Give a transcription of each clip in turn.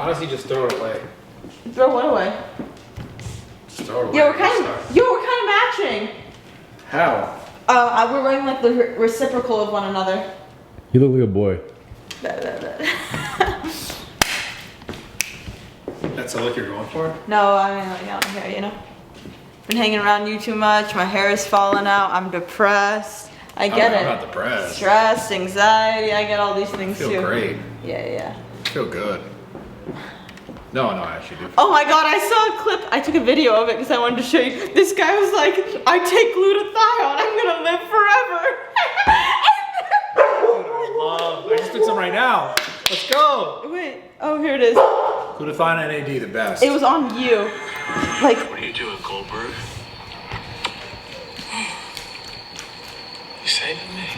Honestly, just throw it away. Throw what away? Just throw it away. Yeah, we're kind of matching. How? We're wearing like the reciprocal of one another. You look like a boy. That's the look you're going for? No, I mean, like, I don't care, you know? Been hanging around you too much, my hair is falling out, I'm depressed. I get it. I'm not depressed. Stress, anxiety, I get all these things too. I feel great. Yeah. I feel good. No, I actually do. Oh my god, I saw a clip. I took a video of it because I wanted to show you. This guy was like, I take glutathione, I'm gonna live forever. I just took some right now. Let's go. Wait, oh, here it is. Glutathione NAD, the best. It was on you. Like, what are you doing, Goldberg? You saving me?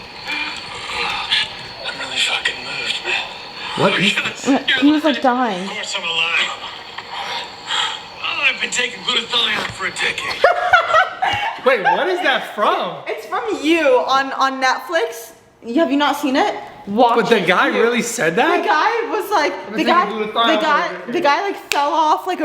I'm really fucking moved, man. What? he was like dying. Of course I'm alive. Oh, I've been taking glutathione for a decade. Wait, what is that from? It's from you on Netflix. Have you not seen it? Watch But the it. guy really said that? The guy was like, the guy like fell off like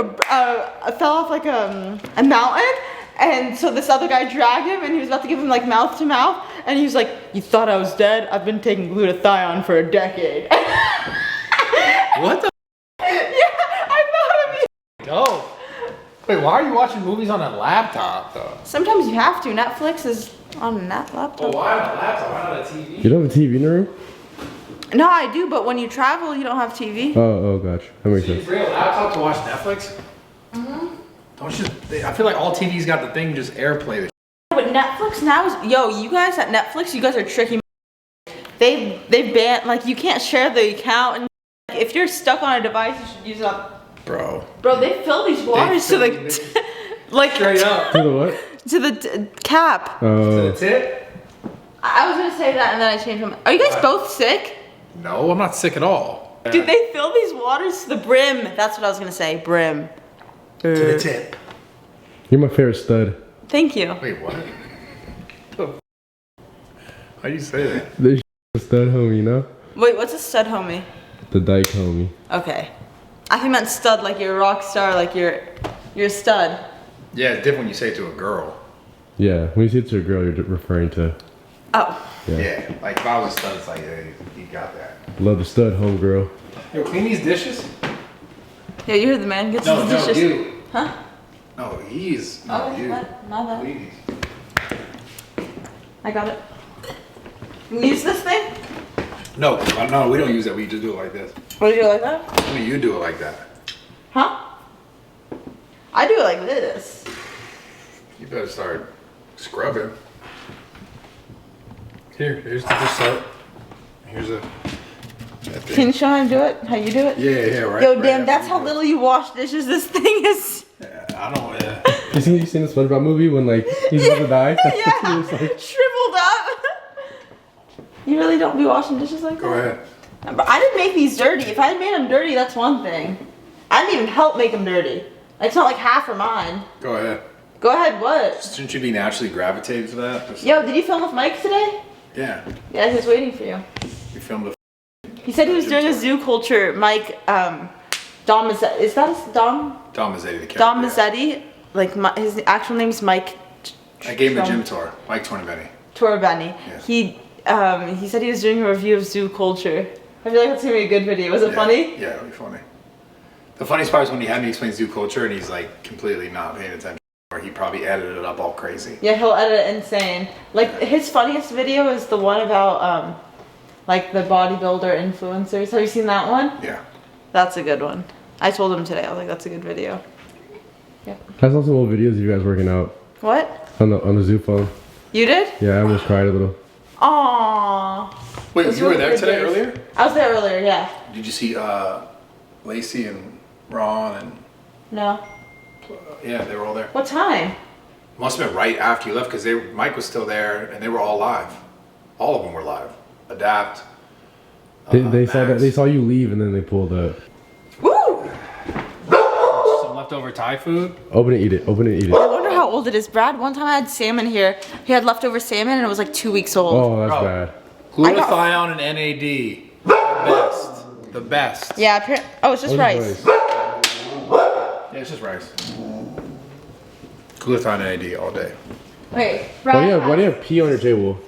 a mountain, and so this other guy dragged him, and he was about to give him like mouth to mouth, and he was like, "You thought I was dead? I've been taking glutathione for a decade." What the? Yeah, I thought of you. No. Wait, why are you watching movies on a laptop though? Sometimes you have to. Netflix is on that laptop. Why on a laptop? Why not a TV? You don't have a TV in the room? No, I do, but when you travel, you don't have TV. Oh, gotcha. That makes So you sense. bring a laptop to watch Netflix? Mm-hmm. Don't you? I feel like all TVs got the thing just AirPlay. The But Netflix now is, yo, you guys at Netflix, you guys are tricky. They banned, like, you can't share the account, and if you're stuck on a device, you should use it up. Bro, they fill these waters to the, like, straight up. To the what? to the cap. To the tip? I was gonna say that, and then I changed my mind. Are you guys both sick? No, I'm not sick at all. Dude, they fill these waters to the brim. That's what I was gonna say, brim. To the tip. You're my favorite stud. Thank you. Wait, what? How do you say that? This a stud homie, you know? Wait, what's a stud homie? The dyke homie. Okay. I think meant stud, like you're a rock star, like you're a stud. Yeah, it's different when you say it to a girl. Yeah, when you say it to a girl, you're referring to. Oh. Yeah, like if I was a stud, it's like, hey, you got that. Love the stud, homegirl. Yo, clean these dishes? Yeah, you heard the man gets his dishes. You. Huh? No, he's. No, Oh, you. what? My bad. Clean these. I got it. Can you use this thing? No, we don't use that. We just do it like this. What do you do like that? I mean, you do it like that. Huh? I do it like this. You better start scrubbing. Here's the soap. Here's a. Can you show how to do it? How you do it? Yeah, right. Yo, right damn, that's after how you little you wash dishes. This thing is. Yeah, I don't. You seen the SpongeBob movie when like he's about to die? Yeah, He's like, shriveled up. You really don't be washing dishes like that? Go ahead. But I didn't make these dirty. If I had made them dirty, that's one thing. I didn't even help make them dirty. It's not like half are mine. Go ahead. Go ahead, what? Shouldn't you be naturally gravitated to that? Just- Yo, did you film with Mike today? Yeah. Yeah, he was waiting for you. You filmed the. He said he was doing a zoo culture. Mike, Dom Mazzetti. Is that his Dom? Dom Mazzetti, the character. Dom Mazzetti. Like, his actual name's Mike. I gave him a gym tour. Mike Tornabeni. Torabeni. Yeah. He said he was doing a review of zoo culture. I feel like that's gonna be a good video. Was it funny? Yeah, it'll be funny. The funniest part is when he had me explain zoo culture and he's like completely not paying attention. Or he probably edited it up all crazy. Yeah, he'll edit it insane. Like, his funniest video is the one about, like, the bodybuilder influencers. Have you seen that one? Yeah. That's a good one. I told him today. I was like, that's a good video. Yep. I saw some old videos of you guys working out What? on the zoo phone. You did? Yeah, I almost cried a little. Aww. Wait, Those you were really there good today days. earlier? I was there earlier, yeah. Did you see Lacey and Ron and No. yeah, they were all there. What time? Must have been right after you left because Mike was still there and they were all live. All of them were live. Adapt. They saw that Max. they saw you leave and then they pulled up. Woo! Some leftover Thai food. Open it, eat it. Open it, eat I it. wonder how old it is. Brad, one time I had salmon here. He had leftover salmon and it was like 2 weeks old. Oh, that's Bro. bad. Glutathione and NAD. Best. The best. Yeah. Oh, it's just rice. Yeah, it's just rice. Glutathione AD all day. Wait. Why do you have pee on your table?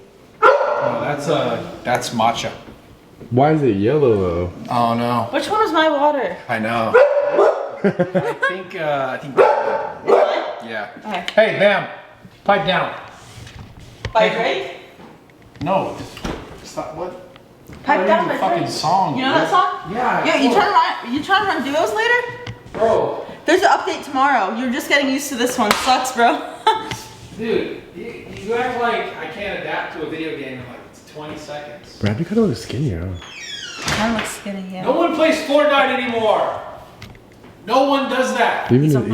Oh, that's matcha. Why is it yellow though? Oh no. Which one was my water? I know. I think. Yeah. Okay. Hey, Bam, pipe down. By Drake? No, just stop. What? Pipe down by fucking Drake. song. You know that song? Yeah. Yeah. You trying to run duos later? Bro. There's an update tomorrow. You're just getting used to this one. Sucks, bro. Dude, you act like I can't adapt to a video game in like 20 seconds. Brad, you kind of look skinnier. Kind of looks skinny, yeah. No one plays Fortnite anymore. No one does that. Even He's on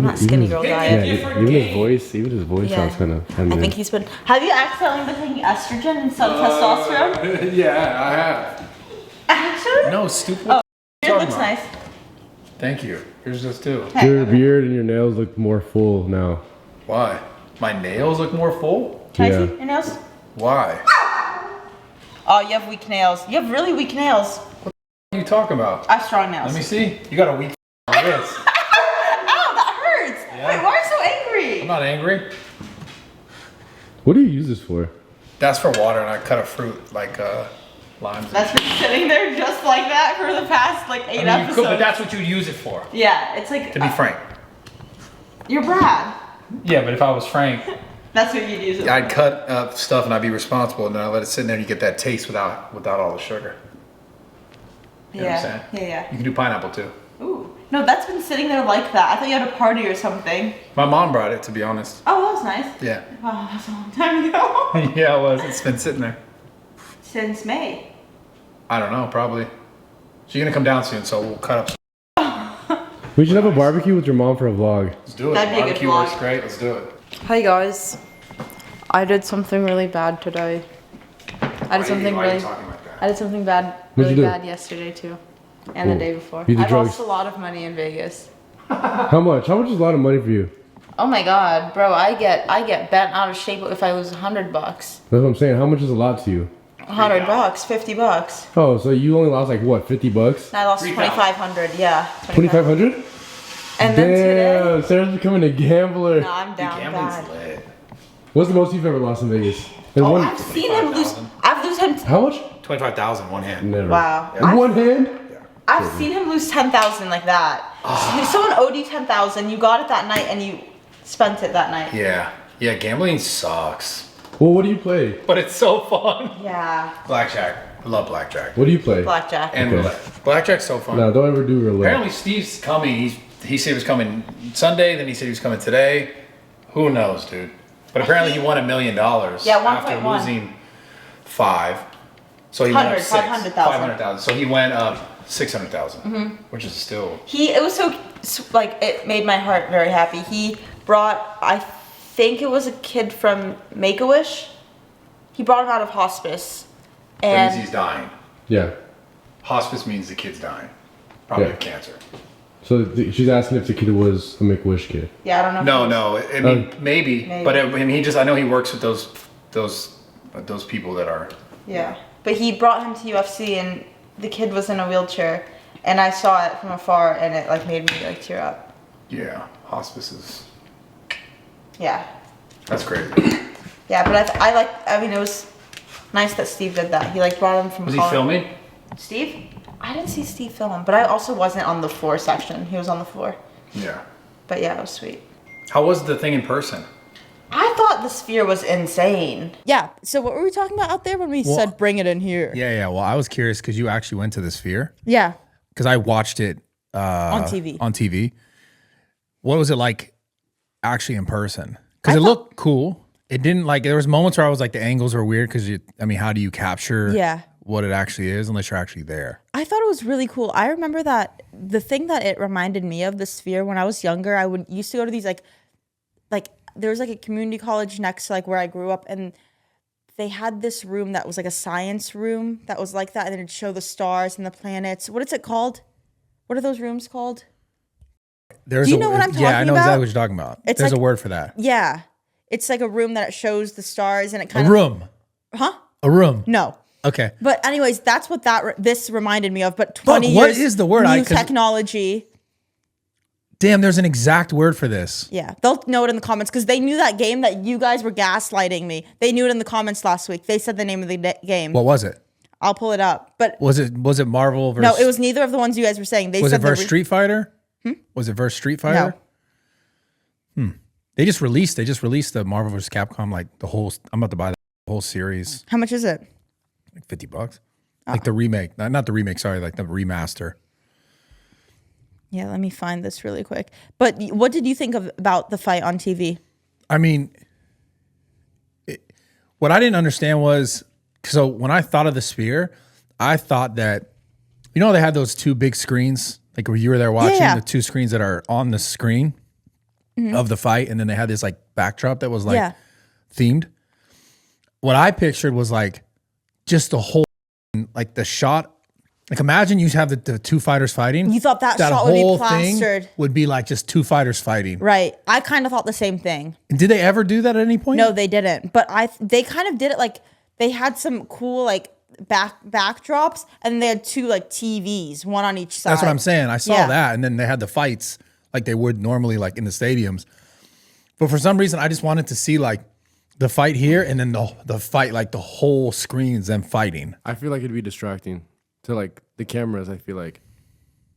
that skinny girl diet. even his voice Yeah. sounds kind of. I think he's been. Have you accidentally been taking estrogen instead of testosterone? Yeah, I have. Actually? No, stupid. Oh, it talking looks about? nice. Thank you. Yours does too. Your beard and your nails look more full now. Why? My nails look more full? Can I Yeah. see your nails? Why? Oh, you have weak nails. You have really weak nails. What are you talking about? I have strong nails. Let me see. You got a weak wrist. Ow, that hurts. Yeah. Wait, why are you so angry? I'm not angry. What do you use this for? That's for water, and I cut a fruit like limes. That's been sitting there just like that for the past like 8 I mean, you episodes. could, but that's what you use it for. Yeah, it's like. To be frank. You're Brad. Yeah, but if I was frank, That's what you'd use it I'd for. cut up stuff and I'd be responsible, and then I let it sit in there, and you get that taste without all the sugar. You know what I'm saying? Yeah. You can do pineapple too. Ooh. No, that's been sitting there like that. I thought you had a party or something. My mom brought it, to be honest. Oh, that was nice. Yeah. Wow, that's a long time ago. Yeah, it was. It's been sitting there. Since May. I don't know, probably. She's gonna come down soon, so we'll cut up. We should have a barbecue with your mom for a vlog. Let's do it. That'd be a good Barbecue vlog. works great. Let's do it. Hi guys. I did something really bad today. I did something Why are you really. talking like that? I did something bad, What'd you really do? bad yesterday too, and the Cool. day before. You did I drugs. lost a lot of money in Vegas. How much? How much is a lot of money for you? Oh my god, bro! I get bent out of shape if I lose $100. That's what I'm saying. How much is a lot to you? $100, $50. Oh, so you only lost like what, 50 bucks? And I lost 3,000. 2,500. Yeah. 2,500? And then today. Damn, Sarah's becoming a gambler. No, I'm down Gambling's bad. lit. What's the most you've ever lost in Vegas? In Oh, one. I've seen him lose. 25,000. I've lose him. How much? 25,000 one hand. Never. Wow. In one hand? I've seen him lose 10,000 like that. Someone owed you 10,000. You got it that night and you spent it that night. Yeah. Yeah, gambling sucks. Well, what do you play? But it's so fun. Yeah. Blackjack. I love blackjack. What do you play? Blackjack. And Okay. roulette. Blackjack's so fun. No, don't ever do roulette. Apparently Steve's coming. He said he was coming Sunday, then he said he was coming today. Who knows, dude? But apparently he won $1 million. Yeah, after 1.1. losing 5. So he went up 100, 6. 500,000. 500,000. So he went up 600,000, which is still. It was so like it made my heart very happy. He brought, I think it was a kid from Make-A-Wish. He brought him out of hospice, That means and he's dying. Yeah. Hospice means the kid's dying. Probably Yeah. of cancer. So she's asking if the kid was a Make-A-Wish kid. yeah, I don't know. if No, it was- no. I mean, maybe. Maybe. But I mean, I know he works with those people that are. Yeah, but he brought him to UFC, and the kid was in a wheelchair, and I saw it from afar, and it like made me like tear up. Yeah, hospices. Yeah, That's crazy. yeah, but I mean, it was nice that Steve did that. He like brought him from. Was he Colorado. filming? Steve? I didn't see Steve film him, but I also wasn't on the floor section. He was on the floor. Yeah. But yeah, it was sweet. How was the thing in person? I thought the sphere was insane. Yeah. So what were we talking about out there when we said bring it in here? Yeah. Well, I was curious because you actually went to the Sphere. Yeah. Because I watched it On TV. On TV. What was it like actually in person? Because it looked cool. It didn't like. There was moments where I was like, the angles were weird because how do you capture what it actually is unless you're actually there? I thought it was really cool. I remember that the thing that it reminded me of the Sphere when I was younger, I used to go to these like there was like a community college next to like where I grew up, and they had this room that was like a science room that was like that, and it'd show the stars and the planets. What is it called? What are those rooms called? There's Do you know what I'm talking Yeah, I know about? exactly what you're talking about. It's There's like- a word for that. Yeah. It's like a room that it shows the stars and it kind A of room. Huh? A room. No. Okay. But anyways, that's what this reminded me of. But 20 years. What is the word? New technology. Damn, there's an exact word for this. Yeah, they'll know it in the comments because they knew that game that you guys were gaslighting me. They knew it in the comments last week. They said the name of the game. What was it? I'll pull it up. But was it Marvel versus? No, it was neither of the ones you guys were saying. Was it versus Street Fighter? Was it versus Street Fighter? No. They just released the Marvel vs. Capcom, like the whole. I'm about to buy the whole series. How much is it? Like $50. Like the remake, not the remake. Sorry, like the remaster. Yeah, let me find this really quick. But what did you think about the fight on TV? I mean, what I didn't understand was, so when I thought of the Sphere, I thought that, you know, they had those two big screens, like where you were there watching, the two screens that are on the screen of the fight, and then they had this like backdrop that was like themed. What I pictured was like just the whole, like the shot. Like imagine you have the two fighters fighting. You thought that shot would be plastered. Would be like just two fighters fighting. Right. I kind of thought the same thing. And did they ever do that at any point? No, they didn't. But they kind of did it like they had some cool like backdrops and they had two like TVs, one on each side. That's what I'm saying. I saw that, and then they had the fights like they would normally like in the stadiums. But for some reason, I just wanted to see like the fight here and then the fight, like the whole screens them fighting. I feel like it'd be distracting to like the cameras. I feel like,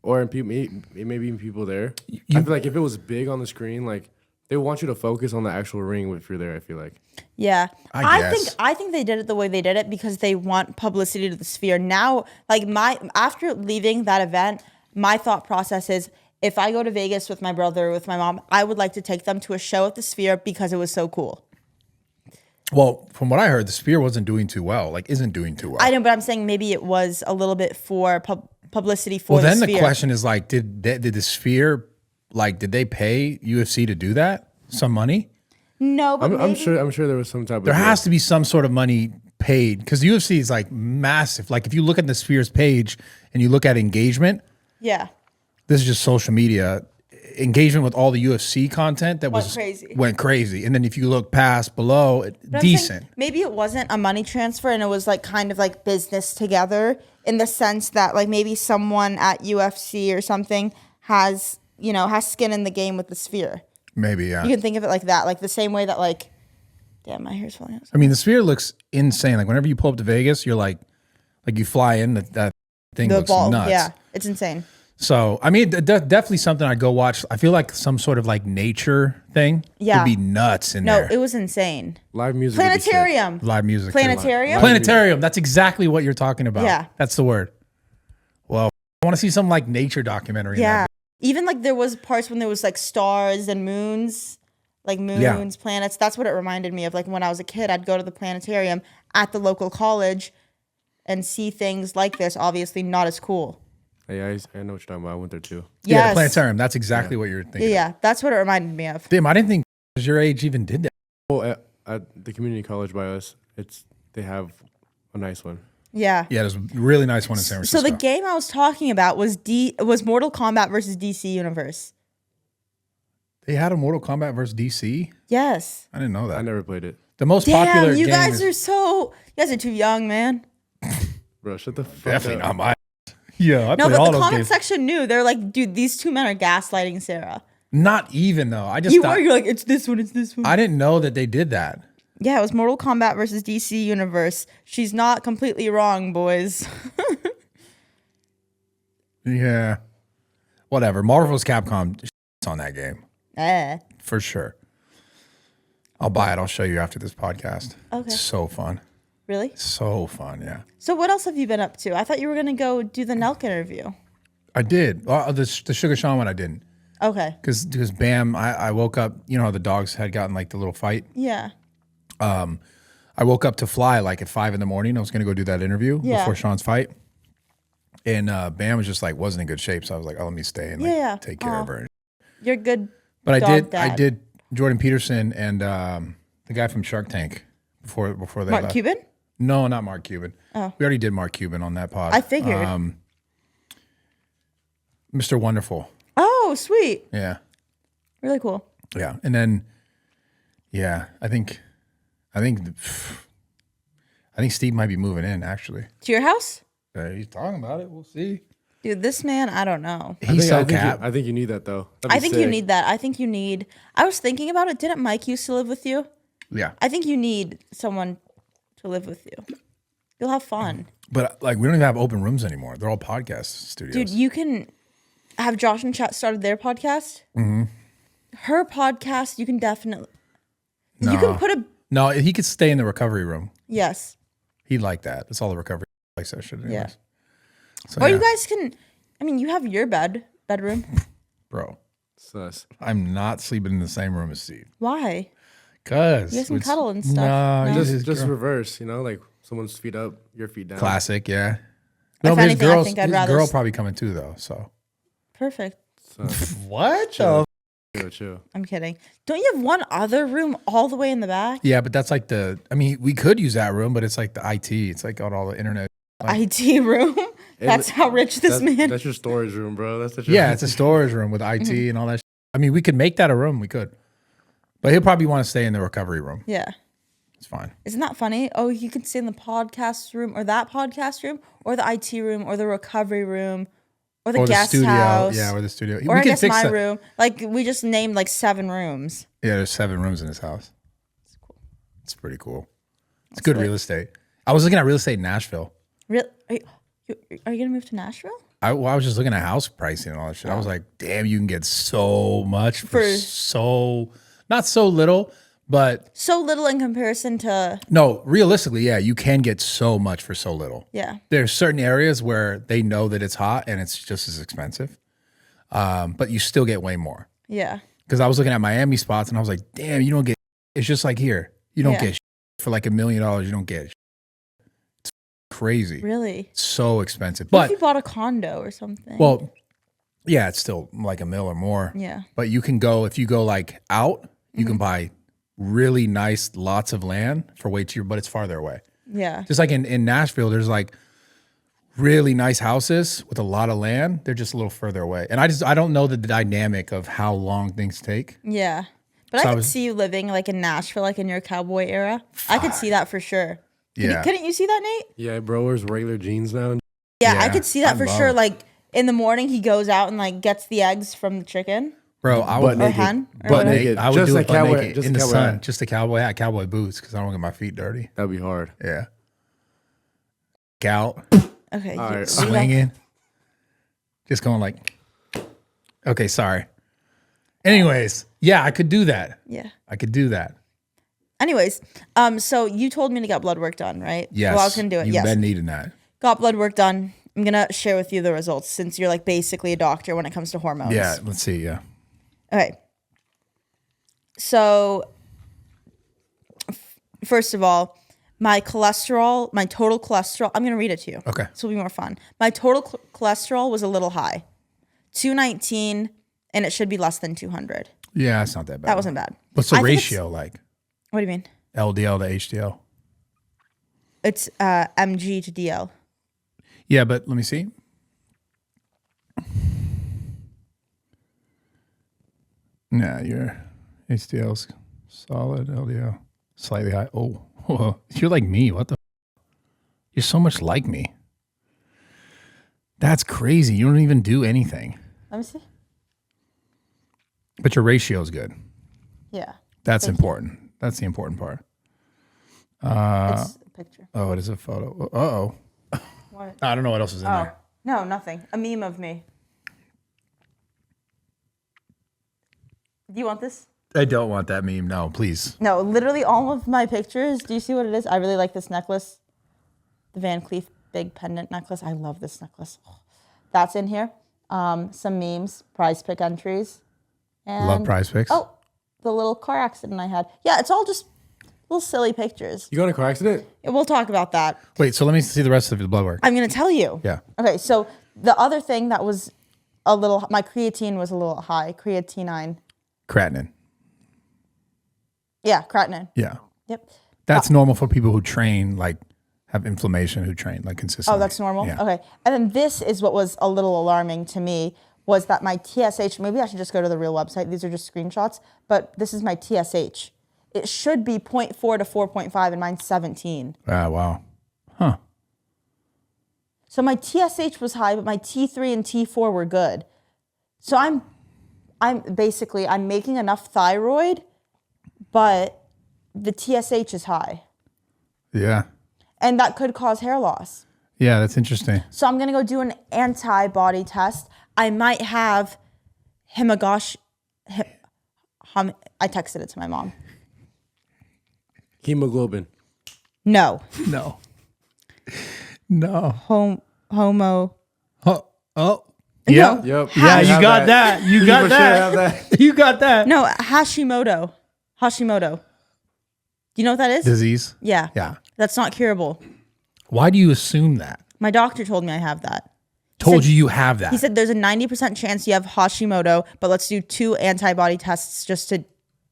or maybe even people there. I feel like if it was big on the screen, like they want you to focus on the actual ring if you're there. I feel like. Yeah, I guess. I think they did it the way they did it because they want publicity to the Sphere. Now, like after leaving that event, my thought process is if I go to Vegas with my brother or with my mom, I would like to take them to a show at the Sphere because it was so cool. Well, from what I heard, the Sphere wasn't doing too well. Like, isn't doing too well. I know, but I'm saying maybe it was a little bit for publicity for the Sphere. Well, then the question is like, did the Sphere, like, did they pay UFC to do that? Some money? No, but I'm sure there was some type of. There has to be some sort of money paid because UFC is like massive. Like, if you look at the Sphere's page and you look at engagement, yeah, this is just social media. Engagement with all the UFC content that went crazy. And then if you look past below, decent. Maybe it wasn't a money transfer and it was like kind of like business together in the sense that like maybe someone at UFC or something has skin in the game with the Sphere. Maybe, yeah. You can think of it like that, like the same way that like, damn, my hair's falling out. I mean, the Sphere looks insane. Like whenever you pull up to Vegas, you're like you fly in, that thing looks nuts. Yeah, it's insane. So, I mean, definitely something I'd go watch. I feel like some sort of like nature thing would be nuts in there. No, it was insane. Live music. Planetarium. Live music. Planetarium? Planetarium. That's exactly what you're talking about. Yeah. That's the word. Well, I want to see some like nature documentary. Yeah. Even like there was parts when there was like stars and moons, like moons, planets. That's what it reminded me of. Like when I was a kid, I'd go to the planetarium at the local college and see things like this. Obviously not as cool. Hey, I know what you're talking about. I went there too. Yeah, the planetarium. That's exactly what you're thinking. Yeah, that's what it reminded me of. Damn, I didn't think your age even did that. Oh, at the community college by us, they have a nice one. Yeah. Yeah, there's a really nice one in San Francisco. So the game I was talking about was Mortal Kombat versus DC Universe. They had a Mortal Kombat versus DC? Yes. I didn't know that. I never played it. The most popular you game guys are too young, man. Bro, shut the fuck Definitely up. not my. Yeah, no, but the comment section knew. They're like, dude, these two men are gaslighting Sara. Not even though. I just you're like, it's this one, it's this one. I didn't know that they did that. Yeah, it was Mortal Kombat versus DC Universe. She's not completely wrong, boys. Yeah. Whatever. Marvel vs. Capcom, it's on that game. For sure. I'll buy it. I'll show you after this podcast. Okay. It's so fun. Really? So fun, yeah. So what else have you been up to? I thought you were going to go do the Nelk interview. I did. The Sugar Sean one I didn't. Okay. Because bam, I woke up, you know how the dogs had gotten like the little fight? Yeah. I woke up to fly like at 5 a.m. I was going to go do that interview before Sean's fight. And Bam was just like, wasn't in good shape. So I was like, oh, let me stay and take care of her. You're good. But I did Jordan Peterson and the guy from Shark Tank before they Mark left. Cuban? No, not Mark Cuban. Oh. We already did Mark Cuban on that pod. I figured. Mr. Wonderful. Oh, sweet. Yeah. Really cool. Yeah. And then, I think I think Steve might be moving in, actually. To your house? He's talking about it. We'll see. Dude, this man, I don't know. He's so cap. I think you need that, though. I think you need that. I think you need... I was thinking about it. Didn't Mike used to live with you? Yeah. I think you need someone to live with you. You'll have fun. But like, we don't even have open rooms anymore. They're all podcast studios. Dude, you can have Josh and Chat started their podcast. Mm-hmm. Her podcast, you can definitely... No. You can put a... No, he could stay in the recovery room. Yes. He'd like that. That's all the recovery likes that shit anyways. Yeah. So, or you guys can... I mean, you have your bedroom. Bro. Sus. I'm not sleeping in the same room as Steve. Why? Because... You guys can cuddle and stuff. No. Just reverse, you know? Like, someone's feet up, your feet down. Classic, yeah. No, but anything, I think I'd his rather... girl probably coming too, though, so... Perfect. What? Chill. I'm kidding. Don't you have one other room all the way in the back? Yeah, but that's like the... I mean, we could use that room, but it's like the IT. It's like got all the internet... IT room? That's how rich this man... That's your storage room, bro. Yeah, it's a storage room with IT and all that shit. I mean, we could make that a room. We could. But he'll probably want to stay in the recovery room. Yeah. It's fine. Isn't that funny? Oh, you could stay in the podcast room or that podcast room or the IT room or the recovery room or the guest studio. house. Yeah, or the studio. Or I guess my room. Like, we just named like 7 rooms. Yeah, there's 7 rooms in his house. It's cool. It's pretty cool. It's good real estate. I was looking at real estate in Nashville. Are you going to move to Nashville? I was just looking at house pricing and all that shit. I was like, damn, you can get so much for so... Not so little, but... So little in comparison to... No, realistically, yeah, you can get so much for so little. Yeah. There's certain areas where they know that it's hot and it's just as expensive, but you still get way more. Yeah. Because I was looking at Miami spots and I was like, damn, you don't get... It's just like here. You don't get for like $1 million. You don't get It's crazy. Really? It's so expensive. What But if you bought a condo or something? Well, yeah, it's still like $1 million or more. Yeah. But you can go, if you go like out, you can buy really nice lots of land for way cheaper, but it's farther away. Yeah. Just like in Nashville, there's like really nice houses with a lot of land. They're just a little further away. And I don't know the dynamic of how long things take. Yeah. But I could see you living like in Nashville, like in your cowboy era. I could see that for sure. Couldn't you see that, Nate? Yeah, bro wears regular jeans now. Yeah, I could see that for sure. Like in the morning, he goes out and like gets the eggs from the chicken. Bro, I would or hen, or butt naked. I would just do a it cowboy, naked just in a the cowboy sun. hat. Just a cowboy hat, cowboy boots, because I don't want to get my feet dirty. That'd be hard. Yeah. Gout. Okay. All right. Swinging. Just going like, okay, sorry. Anyways, yeah, I could do that. Yeah. I could do that. Anyways, so you told me to get blood work done, right? Yes. Well, I was gonna do it. You've been needing that. Got blood work done. I'm gonna share with you the results since you're like basically a doctor when it comes to hormones. Yeah, let's see. Yeah. Okay. So, first of all, my total cholesterol, I'm going to read it to you. Okay. This will be more fun. My total cholesterol was a little high, 219, and it should be less than 200. Yeah, it's not that bad. That wasn't bad. What's the ratio like? What do you mean? LDL to HDL? It's mg to DL. Yeah, but let me see. Nah, your HDL's solid, LDL slightly high. Oh, whoa. You're like me. What the? You're so much like me. That's crazy. You don't even do anything. Let me see. But your ratio is good. Yeah. That's important. That's the important part. It's a picture. Oh, it is a photo. Uh-oh. What? I don't know what else is in there. No, nothing. A meme of me. Do you want this? I don't want that meme. No, please. No, literally all of my pictures. Do you see what it is? I really like this necklace. The Van Cleef big pendant necklace. I love this necklace. That's in here. Some memes, prize pick entries. And, Love prize picks. Oh, the little car accident I had. Yeah, it's all just little silly pictures. You got in a car accident? We'll talk about that. Wait, so let me see the rest of the blood work. I'm going to tell you. Yeah. Okay, so the other thing that was my creatine was a little high. Creatinine. Creatinine. Yeah, creatinine. Yeah. Yep. That's normal for people who train, like have inflammation, who train like consistently. Oh, that's normal? Yeah. Okay. And then this is what was a little alarming to me was that my TSH, maybe I should just go to the real website. These are just screenshots, but this is my TSH. It should be 0.4 to 4.5 and mine's 17. Ah, wow. Huh. So my TSH was high, but my T3 and T4 were good. So I'm basically making enough thyroid, but the TSH is high. Yeah. And that could cause hair loss. Yeah, that's interesting. So I'm going to go do an antibody test. I might have I texted it to my mom. Hemoglobin. No. No. No. Homo. Oh. Yeah. Yep. Yeah, you got that. You got that. You got that. No, Hashimoto. Do you know what that is? Disease. Yeah. Yeah. That's not curable. Why do you assume that? My doctor told me I have that. Told you have that. He said there's a 90% chance you have Hashimoto, but let's do 2 antibody tests just to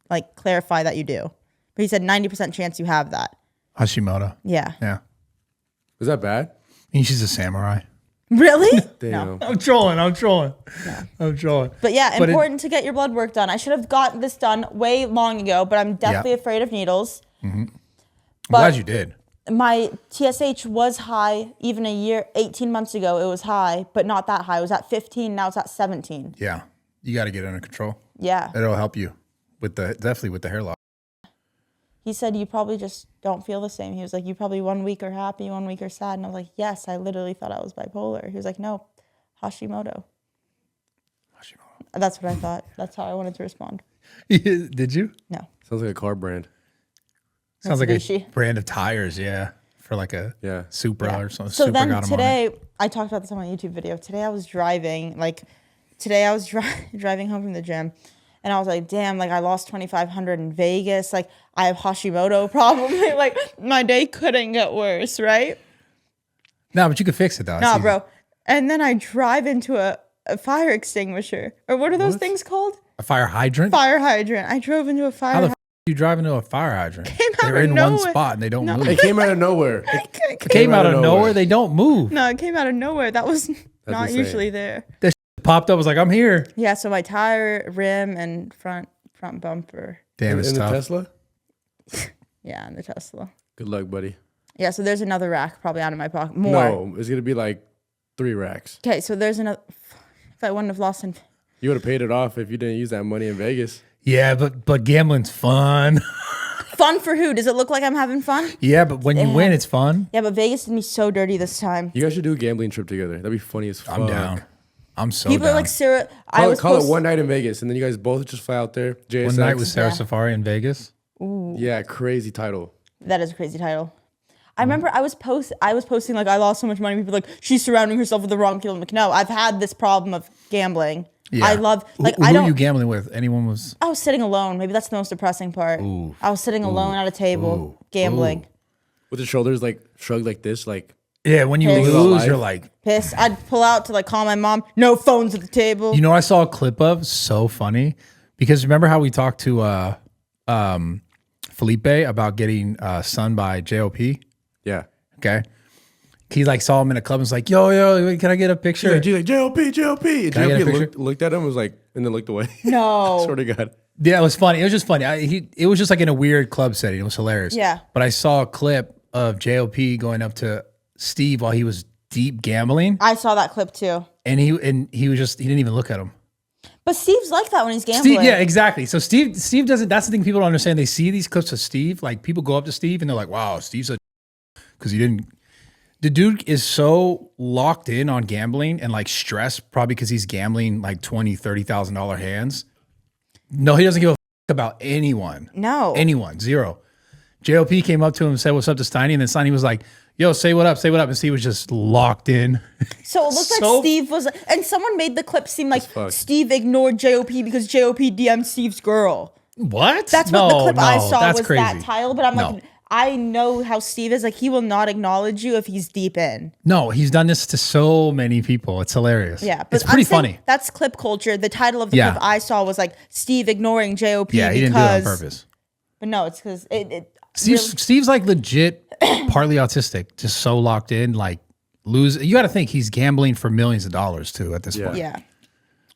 like clarify that you do. But he said 90% chance you have that. Hashimoto. Yeah. Yeah. Is that bad? I mean, she's a samurai. Really? Damn. No. I'm trolling. But yeah, important to get your blood work done. I should have gotten this done way long ago, but I'm deathly afraid of needles. I'm glad you did. My TSH was high even 18 months ago. It was high, but not that high. It was at 15. Now it's at 17. Yeah. You got to get it under control. Yeah. It'll help you definitely with the hair loss. He said, you probably just don't feel the same. He was like, you probably 1 week are happy, 1 week are sad. And I was like, yes, I literally thought I was bipolar. He was like, no, Hashimoto. That's what I thought. That's how I wanted to respond. Did you? No. Sounds like a car brand. Sounds like a Mitsubishi. brand of tires, yeah. For like a Supra or something. So Supra then got 'em on it. today, I talked about this on my YouTube video. Today I was driving, driving home from the gym. And I was like, damn, like I lost 2,500 in Vegas. Like I have Hashimoto probably. Like my day couldn't get worse, right? No, but you could fix it though. Nah, bro. And then I drive into a fire extinguisher. Or what are those things called? A fire hydrant? Fire hydrant. I drove into a fire How the hydrant. you drive into a fire hydrant? out They're of in nowhere. one spot and they don't move. It came out of nowhere. It came out of nowhere. They don't move. No, it came out of nowhere. That was not insane. usually there. That popped up. Was like, I'm here. Yeah, so my tire, rim, and front bumper. Damn, it's In the tough. Tesla? Yeah, and the Tesla. Good luck, buddy. Yeah, so there's another rack probably out of my pocket. More. No, it's going to be like 3 racks. Okay, so there's another. If I wouldn't have lost in. You would have paid it off if you didn't use that money in Vegas. Yeah, but gambling's fun. Fun for who? Does it look like I'm having fun? Yeah, but when you win, it's fun. Yeah, but Vegas did me so dirty this time. You guys should do a gambling trip together. That'd be funny as fuck. I'm down. I'm so People down. are like, Sarah, Call it one night in Vegas, and then you guys both just fly out there. JSX. One night with Sarah Yeah. Safari in Vegas. Yeah, crazy title. That is a crazy title. I remember I was posting like I lost so much money. People were like, she's surrounding herself with the wrong people. I'm like, no, I've had this problem of gambling. Yeah. I love like who I are don't. you gambling with? Anyone was? I was sitting alone. Maybe that's the most depressing part. I was sitting alone at a table gambling. With the shoulders like shrugged like this, like Yeah, when you Pissed. lose, you're like, Pissed. I'd pull out to like call my mom. No phones at the table. you know, what I saw a clip of so funny because remember how we talked to Felipe about getting sunned by JOP? yeah. Okay. He like saw him in a club and was like, yo, can I get a picture? Like JLP. And Can I get a JLP picture? looked at him and was like, and then looked away. No. Swear to God. Yeah, it was funny. It was just funny. It was just like in a weird club setting. It was hilarious. Yeah. But I saw a clip of JOP going up to Steve while he was deep gambling, I saw that clip too. and he didn't even look at him. But Steve's like that when he's gambling. Steve, yeah, exactly. So Steve doesn't. That's the thing people don't understand. They see these clips of Steve. Like people go up to Steve and they're like, "Wow, Steve's a," because he didn't. The dude is so locked in on gambling and like stressed, probably because he's gambling like $20,000-$30,000 hands. No, he doesn't give a about anyone. No. Anyone. Zero. JLP came up to him and said, "What's up to Steiny?" And then Steiny was like, "Yo, say what up, say what up." And Steve was just locked in. So it looked So- like Steve was, and someone made the clip seem like fuck. Steve ignored JOP because JOP DM'd Steve's girl. What? That's what the clip I saw that's was crazy. that title. But I'm No. like, I know how Steve is. Like, he will not acknowledge you if he's deep in. No, he's done this to so many people. It's hilarious. Yeah, but it's pretty I'm saying funny. That's clip culture. The title of the Yeah. clip I saw was like Steve ignoring JOP. Yeah, he didn't do it on purpose. But no, it's because it Steve's like legit partly autistic, just so locked in, like lose. You got to think he's gambling for millions of dollars too at this point. yeah.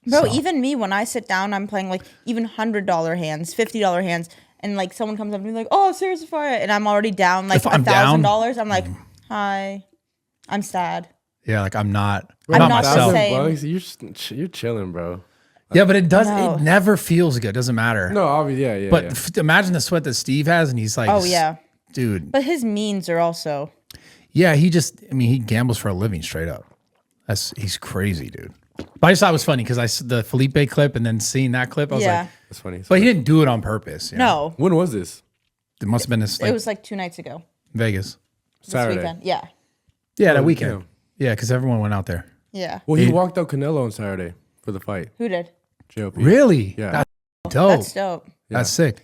Bro, even me, when I sit down, I'm playing like even $100 hands, $50 hands, and like someone comes up to me like, "Oh, Sarah Safari," and I'm already down like If I'm down- $1,000. I'm like, hi, I'm sad. Yeah, like I'm not not myself. the same. $1,000, you're chilling, bro. Yeah, but it does. No. It never feels good. Doesn't matter. No, obviously, yeah. But imagine the sweat that Steve has, and he's like, Oh yeah, dude. but his means are also. Yeah, he gambles for a living, straight up. He's crazy, dude. But I just thought it was funny because the Felipe clip and then seeing that clip, I was like, that's funny. but he didn't do it on purpose. You know? No, When was this? It must have been this. Like, it was like 2 nights ago. Vegas. Saturday. This weekend. Yeah, Yeah, that Oh, weekend. damn. Yeah, because everyone went out there. yeah. Well, he walked out Canelo on Saturday for the fight. Who did? JOP. Really? Yeah. That's dope. That's dope. That's sick.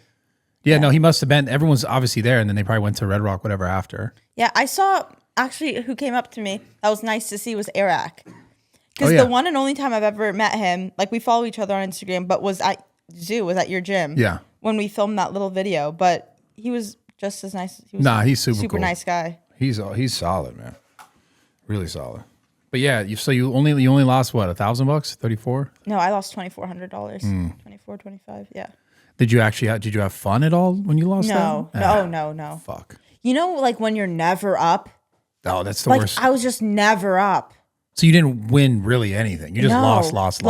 Yeah, no, he must have been. Everyone's obviously there, and then they probably went to Red Rock, whatever, after. Yeah, I saw actually who came up to me. That was nice to see was Eric. Because Oh, yeah. the one and only time I've ever met him, like we follow each other on Instagram, but was at your gym. Yeah. When we filmed that little video, but he was just as nice. He was He's super cool. nice guy. He's solid, man. Really solid. But yeah, you only lost what, $1,000? 34? No, I lost $2,400. Hmm. 24, 25. Yeah. Did you have fun at all when you lost No, that? no. Fuck. You know, like when you're never up. Oh, that's the Like worst. I was just never up. So you didn't win really anything. You just No. lost. Lost.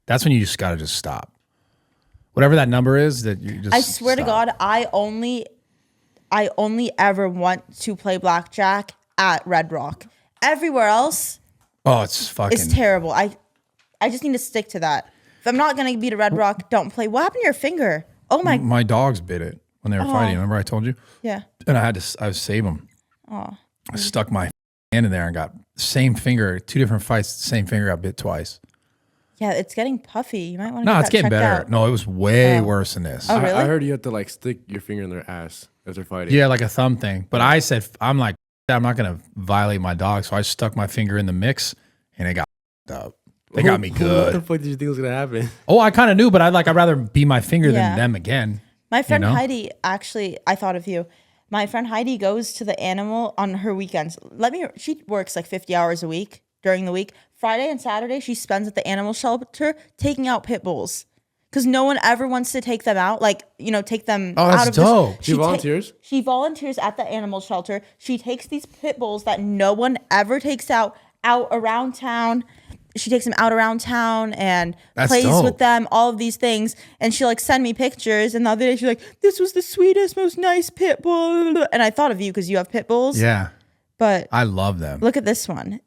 That's when you just got to just stop. Whatever that number is, that you just I swear to stop. God, I only ever want to play blackjack at Red Rock. Everywhere else Oh, it's fucking. is terrible. I just need to stick to that. If I'm not gonna beat a Red Rock, don't play. What happened to your finger? Oh My dogs bit it when they were fighting. Remember I told you? yeah. And I had to save them. Oh. I stuck my hand in there and got same finger, 2 different fights, same finger got bit twice. Yeah, it's getting puffy. You might want to No, get it's that getting checked better. out. No, it was way worse than this. Oh, really? I heard you have to like stick your finger in their ass as they're fighting. Yeah, like a thumb thing. But I said, I'm like, I'm not going to violate my dog. So I stuck my finger in the mix and it got up. They got me What good. the fuck did you think was gonna happen? Oh, I kind of knew, but I'd rather be my finger Yeah. than them again. My friend know? Heidi, actually, I thought of you. My friend Heidi goes to the animal on her weekends. She works like 50 hours a week during the week. Friday and Saturday, she spends at the animal shelter taking out pit bulls. Because no one ever wants to take them out, take them Oh, that's out of dope. She volunteers? She volunteers at the animal shelter. She takes these pit bulls that no one ever takes out around town. She takes them out around town and That's plays dope. with them, all of these things. And she'll send me pictures. And the other day she's like, this was the sweetest, most nice pit bull. And I thought of you because you have pit bulls. Yeah. But I love them. look at this one.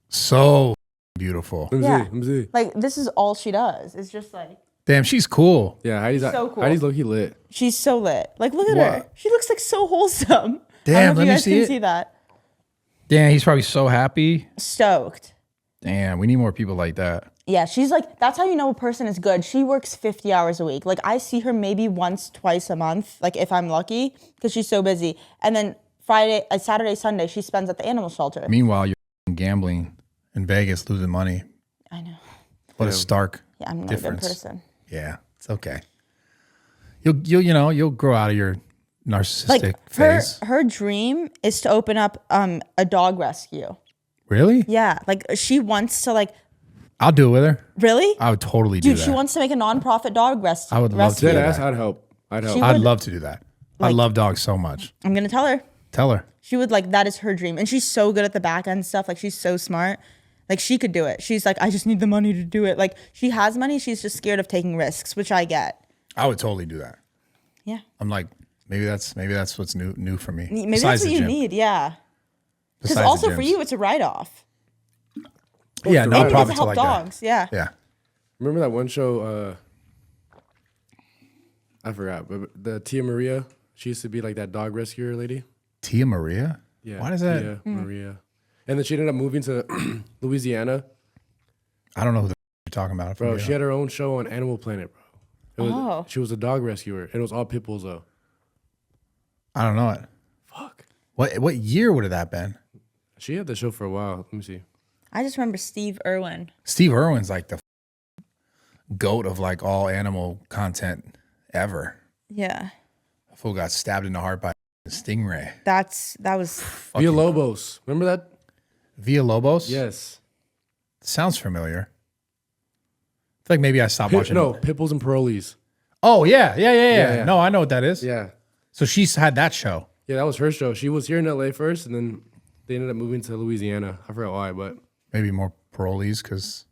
So beautiful. Let me see. Like, this is all she does. It's just like, Damn, she's cool. Yeah, Heidi's so cool. Heidi's low-key lit. she's so lit. Like, look at her. What? She looks like so wholesome. Damn, I don't know let if me you guys see can it. see that. Damn, he's probably so happy. Stoked. Damn, we need more people like that. Yeah, she's like, that's how you know a person is good. She works 50 hours a week. Like, I see her maybe once, twice a month, like if I'm lucky, because she's so busy. And then Saturday, Sunday, she spends at the animal shelter. Meanwhile, you're gambling in Vegas, losing money. I know. What a stark Yeah, I'm not difference. a good person. Yeah, it's okay. You'll grow out of your narcissistic Like, phase. her dream is to open up a dog rescue. Really? Yeah, like she wants to I'll do it with her. really? I would totally do Dude, that. she wants to make a nonprofit dog rescue. I would love to. Dead Yeah. ass, I'd help. I'd help. She- I'd would- love to do that. I love dogs so much. I'm gonna tell her. Tell her. She would that is her dream. And she's so good at the back end stuff. Like, she's so smart. Like, she could do it. She's like, I just need the money to do it. Like, she has money. She's just scared of taking risks, which I get. I would totally do that. Yeah. I'm like, maybe that's what's new for me. Maybe Besides that's what the you gym. need. Yeah. Because Besides the also for gyms. you, it's a write-off. Yeah, And you get to nonprofits are help like dogs. Yeah. that. Yeah. Remember that one show? I forgot, but the Tia Maria. She used to be like that dog rescuer lady. Tia Maria? Yeah. Why does that? Tia Maria. And then she ended up moving to Louisiana. I don't know who the you're talking about. Bro, she had her own show on Animal Planet, bro. Oh. She was a dog rescuer, and it was all pit bulls though. I don't know it. Fuck. What year would have that been? She had the show for a while. Let me see. I just remember Steve Irwin. Steve Irwin's like the goat of all animal content ever. Yeah. A fool got stabbed in the heart by a stingray. That was Villalobos. Remember that? Villalobos? Yes. Sounds familiar. I feel like maybe I stopped watching. No, pit bulls and parolees. Oh, yeah. No, I know what that is. Yeah. So she's had that show. Yeah, that was her show. She was here in LA first, and then they ended up moving to Louisiana. I forgot why, but Maybe more parolees because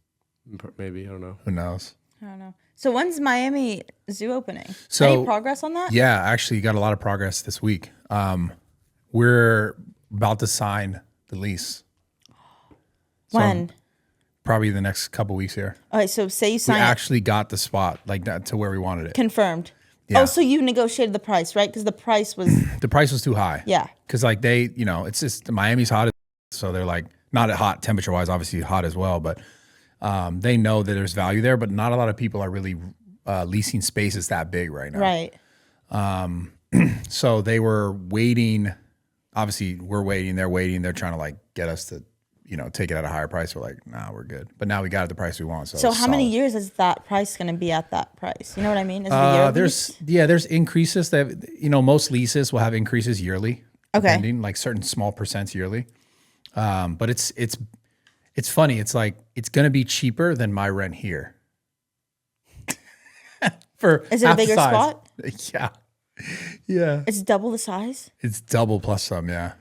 maybe, I don't know. who knows? I don't know. So when's Miami Zoo opening? So any progress on that? Yeah, actually got a lot of progress this week. We're about to sign the lease. When? Probably the next couple weeks here. All right, so say you We sign it. actually got the spot like that to where we wanted it. Confirmed. Yeah. Oh, so you negotiated the price, right? Because the price was The price was too high. yeah. Because like they, it's just Miami's hot, so they're like not at hot temperature wise, obviously hot as well, but they know that there's value there. But not a lot of people are really leasing spaces that big right now. Right. So they were waiting. Obviously, we're waiting. They're waiting. They're trying to like get us to, take it at a higher price. We're like, nah, we're good. But now we got it at the price we want. So how many years is that price going to be at that price? You know what I mean? Is it a year lease? There's increases. That most leases will have increases yearly. Okay. Depending, like certain small percents yearly. But it's funny. It's like it's going to be cheaper than my rent here. Is it a bigger spot? Yeah. Yeah. It's double the size? It's double plus some, yeah.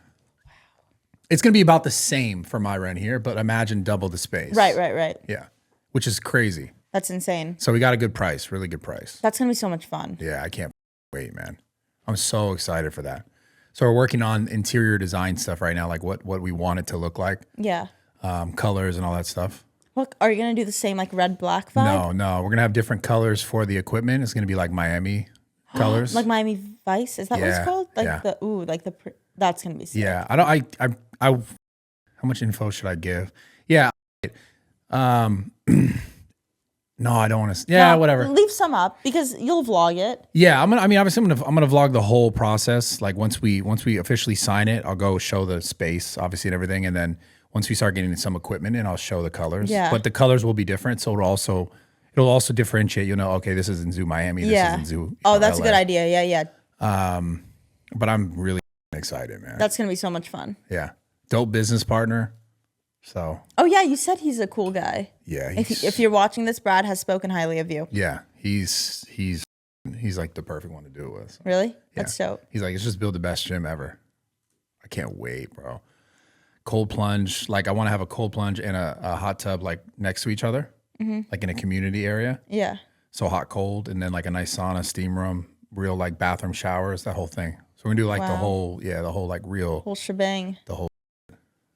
It's going to be about the same for my rent here, but imagine double the space. Right. Yeah, which is crazy. That's insane. So we got a good price, really good price. That's going to be so much fun. Yeah, I can't wait, man. I'm so excited for that. So we're working on interior design stuff right now, like what we want it to look like, Yeah. colors and all that stuff. What are you going to do the same like red black vibe? No, we're going to have different colors for the equipment. It's going to be like Miami colors. Like Miami Vice? Is that what Yeah, it's called? Like yeah. That's going to be sick. Yeah, how much info should I give? Yeah. No, I don't want to. Yeah, No, whatever. Leave some up because you'll vlog it. Yeah, obviously I'm gonna vlog the whole process. Like once we officially sign it, I'll go show the space, obviously, and everything, and then once we start getting some equipment in, I'll show the colors. Yeah. But the colors will be different, so it'll also differentiate. Okay, this is in Zoo Miami. This is in Zoo. That's LA. a good idea. Yeah. But I'm really excited, man. That's gonna be so much fun. Yeah, dope business partner. So. Oh yeah, you said he's a cool guy. Yeah. If you're watching this, Brad has spoken highly of you. Yeah, he's like the perfect one to do it with. Really? That's dope. He's like, let's just build the best gym ever. I can't wait, bro. Cold plunge, like I want to have a cold plunge and a hot tub like next to each other, like in a community area. Yeah. So hot, cold, and then like a nice sauna, steam room, real like bathroom showers, that whole thing. So we're gonna do like the whole like real whole shebang. The whole.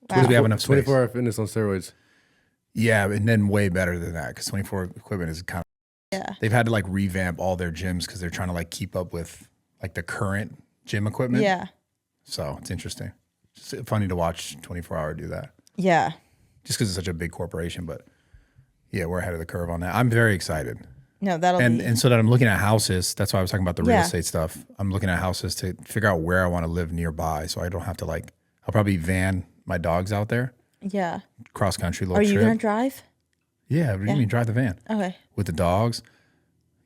Wow. Because we have enough space. 24-hour fitness on steroids. Yeah, and then way better than that because 24 equipment is kind of. Yeah. They've had to like revamp all their gyms because they're trying to like keep up with like the current gym equipment. Yeah. So it's interesting. It's funny to watch 24-hour do that. Yeah. Just because it's such a big corporation, but yeah, we're ahead of the curve on that. I'm very excited. No, that'll be. And so that I'm looking at houses. That's why I was talking about the real Yeah. estate stuff. I'm looking at houses to figure out where I want to live nearby, so I don't have to like. I'll probably van my dogs out there. Yeah. Cross country little Are you trip. gonna drive? Yeah, what do you mean drive the van? Okay. With the dogs,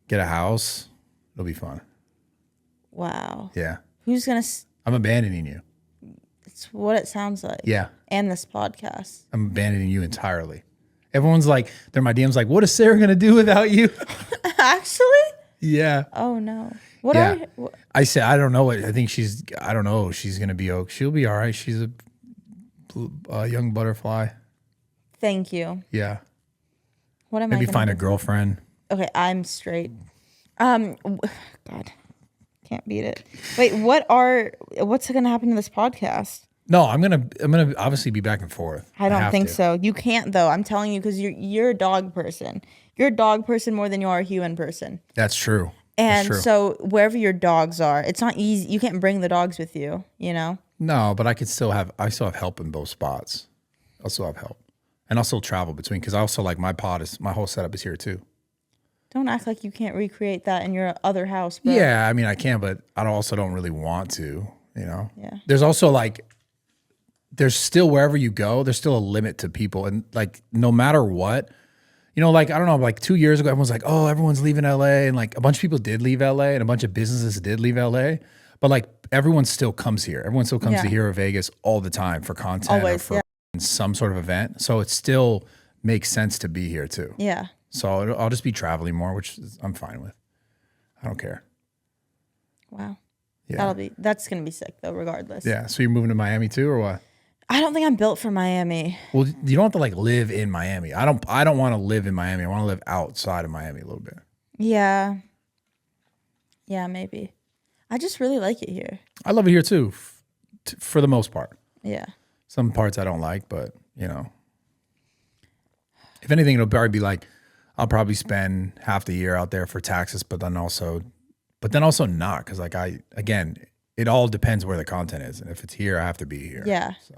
get a house. It'll be fun. Wow. Yeah. Who's gonna? I'm abandoning you. It's what it sounds like. Yeah. And this podcast. I'm abandoning you entirely. Everyone's like, they're my DMs like, what is Sarah gonna do without you? Actually? Yeah. Oh no. What Yeah. are you? I said, I don't know. I think I don't know. She's gonna be okay. She'll be all right. She's a young butterfly. Thank you. Yeah. What am Maybe I? Maybe find a girlfriend. Okay, I'm straight. God, can't beat it. Wait, what's gonna happen to this podcast? No, I'm gonna obviously be back and forth. I don't have think to. so. You can't though. I'm telling you because you're a dog person. You're a dog person more than you are a human person. That's true. And That's true. so wherever your dogs are, it's not easy. You can't bring the dogs with you. You know. No, but I still have help in both spots. I'll still have help. And I'll still travel between because I also like my whole setup is here too. Don't act like you can't recreate that in your other house, bro. Yeah, I mean I can, but I also don't really want to, you know? Yeah. There's also like there's still wherever you go, there's still a limit to people. And like no matter what, like I don't know, like 2 years ago, everyone's like, oh, everyone's leaving LA. And like a bunch of people did leave LA and a bunch of businesses did leave LA. But like everyone still comes here. Everyone still comes to here or Vegas all the time for content Always, or for some sort of event. So it still makes sense to be here too. Yeah. So I'll just be traveling more, which I'm fine with. I don't care. Wow. Yeah. That's gonna be sick though, regardless. Yeah. So you're moving to Miami too, or what? I don't think I'm built for Miami. Well, you don't have to like live in Miami. I don't want to live in Miami. I want to live outside of Miami a little bit. Yeah. Yeah, maybe. I just really like it here. I love it here too, for the most part. Yeah. Some parts I don't like, but you know, if anything, it'll probably be like I'll probably spend half the year out there for taxes, but then also not, because like it all depends where the content is, and if it's here, I have to be here. Yeah. So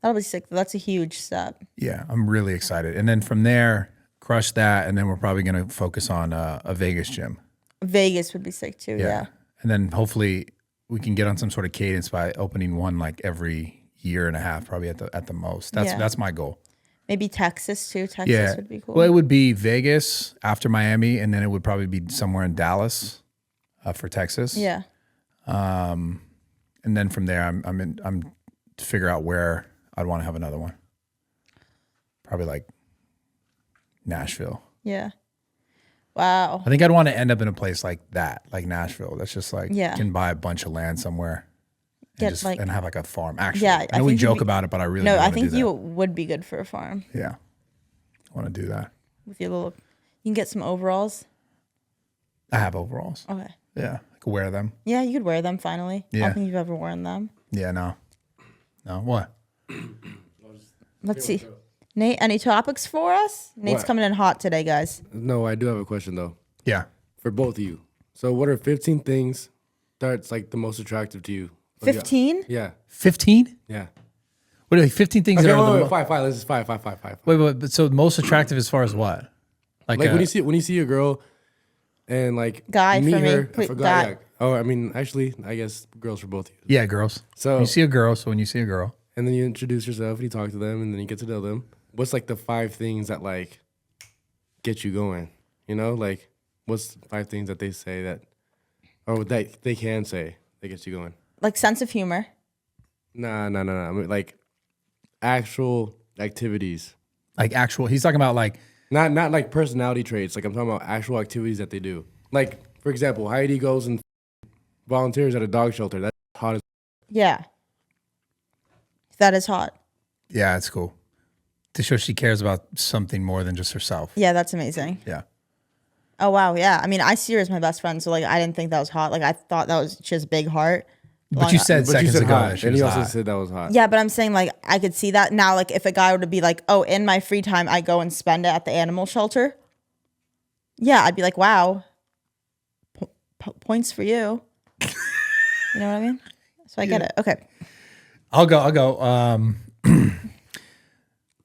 That'll be sick. That's a huge step. yeah, I'm really excited, and then from there, crush that, and then we're probably gonna focus on a Vegas gym. Vegas would be sick too. Yeah. And then hopefully we can get on some sort of cadence by opening one like every year and a half, probably at the most. That's my goal. Maybe Texas too. Texas would be cool. Well, it would be Vegas after Miami, and then it would probably be somewhere in Dallas for Texas. Yeah. And then from there, I'm to figure out where I'd want to have another one. Probably like Nashville. Yeah. Wow. I think I'd want to end up in a place like that, like Nashville. That's just like Yeah. can buy a bunch of land somewhere and have like a farm. Actually, Yeah, I know we joke about it, but I really No, do I wanna think do you that. would be good for a farm Yeah, I want to do that. with your little. You can get some overalls. I have overalls. Okay. Yeah, I could wear them. Yeah, you could wear them finally. I Yeah. don't think you've ever worn them. Yeah, no, what? Let's see. Nate, any topics for us? Nate's What? coming in hot today, guys. No, I do have a question though Yeah, for both of you. So, what are 15 things that's like the most attractive to you? Like, 15? Yeah, 15. yeah. What are like 15 things Okay, that are wait, five. This is five. wait, but so most attractive as far as what? Like when you see a girl, and like Guy meet for me. her. I Wait, forgot. guy. Yeah. Oh, I mean, actually, I guess girls for both of you. yeah, girls. So You see a girl, so when you see a girl, and then you introduce yourself and you talk to them and then you get to know them. What's like the 5 things that like get you going? You know, like what's 5 things that they say that, or that they can say that gets you going? Like sense of humor. Nah. I mean, like actual activities, like actual, he's talking about like not like personality traits. Like I'm talking about actual activities that they do. Like for example, Heidi goes and volunteers at a dog shelter. That's hot as. Yeah. That is hot. yeah, it's cool to show she cares about something more than just herself. Yeah, that's amazing. Yeah. Oh, wow. Yeah. I mean, I see her as my best friend. So, like, I didn't think that was hot. Like, I thought that was, she has a big heart. But you said But you seconds said ago hot, that she and was you also hot. said that was hot. Yeah, but I'm saying, like, I could see that now. Like, if a guy were to be like, oh, in my free time, I go and spend it at the animal shelter. Yeah, I'd be like, wow. Points for you. You know what I mean? So I get it. Okay. I'll go.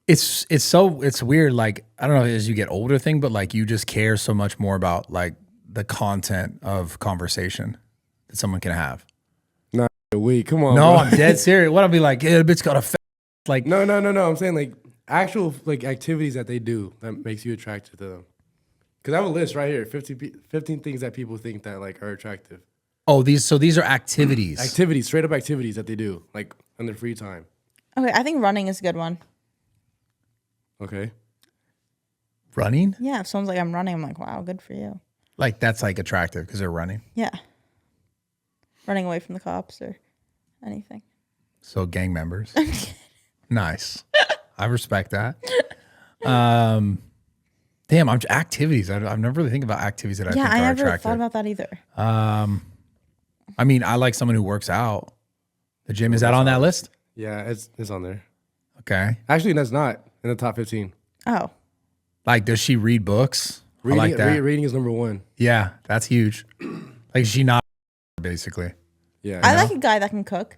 It's weird. Like, I don't know, as you get older thing, but like you just care so much more about like the content of conversation that someone can have. Nah, wait, come on. No, bro. I'm dead serious. What I'll be like, yeah, the bitch got a fat. Like, No. I'm saying like actual like activities that they do that makes you attracted to them. Because I have a list right here, 15 things that people think that like are attractive. oh, these are activities. Activities, straight up activities that they do like on their free time. Okay. I think running is a good one. Okay. Running? Yeah. If someone's like, I'm running, I'm like, wow, good for you. Like that's like attractive because they're running. Yeah. Running away from the cops or anything. So gang members. Nice. I respect that. Damn, I'm activities. I've never really think about activities that I think I are never attractive. thought about that either. I mean, I like someone who works out. The gym, is that on that list? Yeah, it's on there. Okay. Actually, that's not in the top 15. Oh. Like, does she read books? Reading, I like that. Reading is number 1. Yeah, that's huge. Like, is she not basically? Yeah. I like a guy that can cook.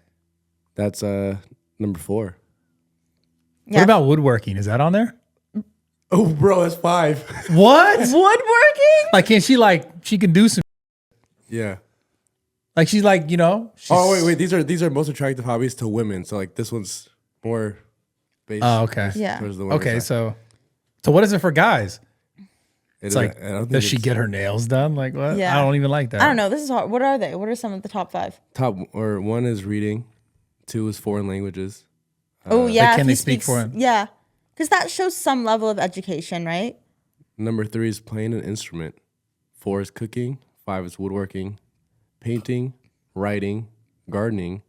That's number 4. Yeah. What about woodworking? Is that on there? Oh, bro, that's 5. What? Woodworking? Like, can she she can do some, Yeah. like she's like, she's, Oh wait, these are most attractive hobbies to women. So like this one's more based. Oh, okay. Yeah. towards the women's Okay, side. so what is it for guys? It It's is- like, I don't think does she it's get her nails done? Like what? Yeah. I don't even like that. I don't know. This is hard. What are they? What are some of the top 5? top or 1 is reading, 2 is foreign languages. Oh, yeah. can if they he speak speaks- foreign? Yeah. Because that shows some level of education, right? Number 3 is playing an instrument. 4 is cooking. 5 is woodworking, painting, writing, gardening,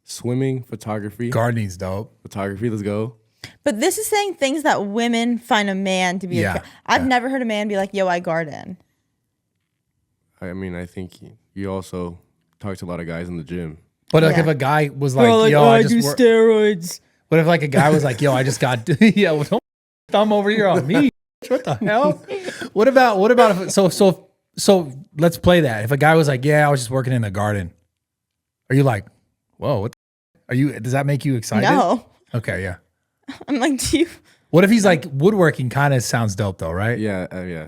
swimming, photography. Gardening's dope. Photography, let's go. But this is saying things that women find a man to be. I've never heard a man be like, "Yo, I garden." I mean, I think you also talk to a lot of guys in the gym. But like if a guy was like, "Yo, I just do steroids." But if like a guy was like, "Yo, I just got yeah, well, don't thumb over here on me." What the hell? What about if so let's play that. If a guy was like, "Yeah, I was just working in the garden," are you like, "Whoa, what are you?" Does that make you excited? No. Okay, yeah. I'm like, do you? What if he's like woodworking? Kind of sounds dope though, right? Yeah, yeah.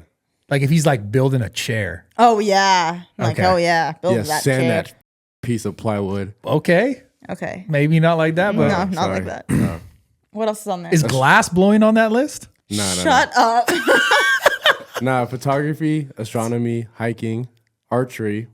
Like if he's like building a chair. Oh yeah. I'm like, oh yeah, build that sand chair. that piece of plywood. Okay. Okay. Maybe not like that, but No, not like that. What else is on there? is glass blowing on that list? No. Shut up. Nah, photography, astronomy, hiking, archery.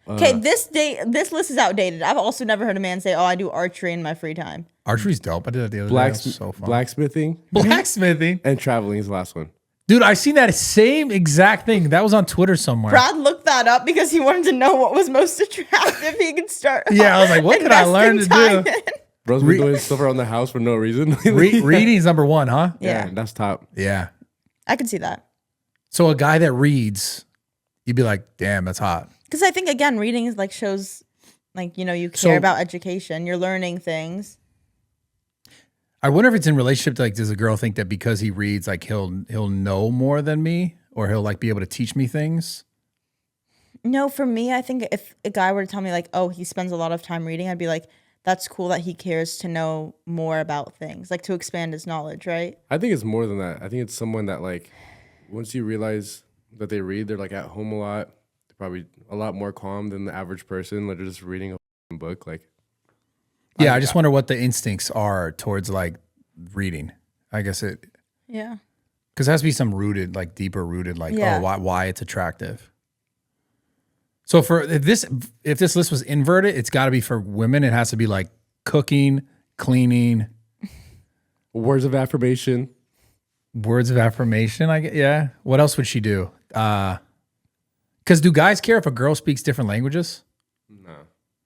Okay, this list is outdated. I've also never heard a man say, "Oh, I do archery in my free time." Archery's dope. I did that the other day. It was so fun. Blacksmithing, Blacksmithing. and traveling is the last one. Dude, I seen that same exact thing. That was on Twitter somewhere. Brad looked that up because he wanted to know what was most attractive. He could start. Yeah, I was like, what could I learn to do? Bro's been doing stuff around the house for no reason. Reading's number one, huh? Yeah, that's top. Yeah. I can see that. So a guy that reads, you'd be like, damn, that's hot. Because I think, again, reading is like shows, like, you know, you care about education. You're learning things. I wonder if it's in relationship to like, does a girl think that because he reads, like he'll know more than me, or he'll like be able to teach me things? No, for me, I think if a guy were to tell me like, oh, he spends a lot of time reading, I'd be like, that's cool that he cares to know more about things, like to expand his knowledge, right? I think it's more than that. I think it's someone that like, once you realize that they read, they're like at home a lot. They're probably a lot more calm than the average person. Like they're just reading a book. Like, yeah, I just wonder what the instincts are towards like reading. I guess it. Yeah. Because there has to be some rooted, like deeper rooted, like why it's attractive. So for if this list was inverted, it's got to be for women. It has to be like cooking, cleaning, words of affirmation. Words of affirmation. Yeah. What else would she do? Because do guys care if a girl speaks different languages? No,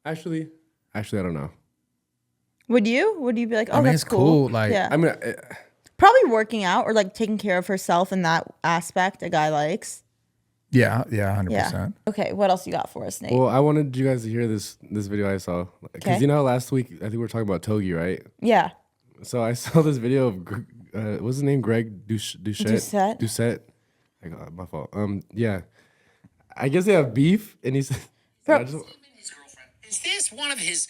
actually, I don't know. Would you? Would you be like, oh, I mean, that's it's cool. Like, yeah. I mean, probably working out or like taking care of herself in that aspect a guy likes. Yeah, 100%. Okay, what else you got for us, Nate? Well, I wanted you guys to hear this video I saw. Because you know last week, I think we were talking about Togi, right? Yeah. So I saw this video of, what's his name? Greg Doucette? Doucette. I got my fault. Yeah. I guess they have beef, and he's... Bro. Is this one of his...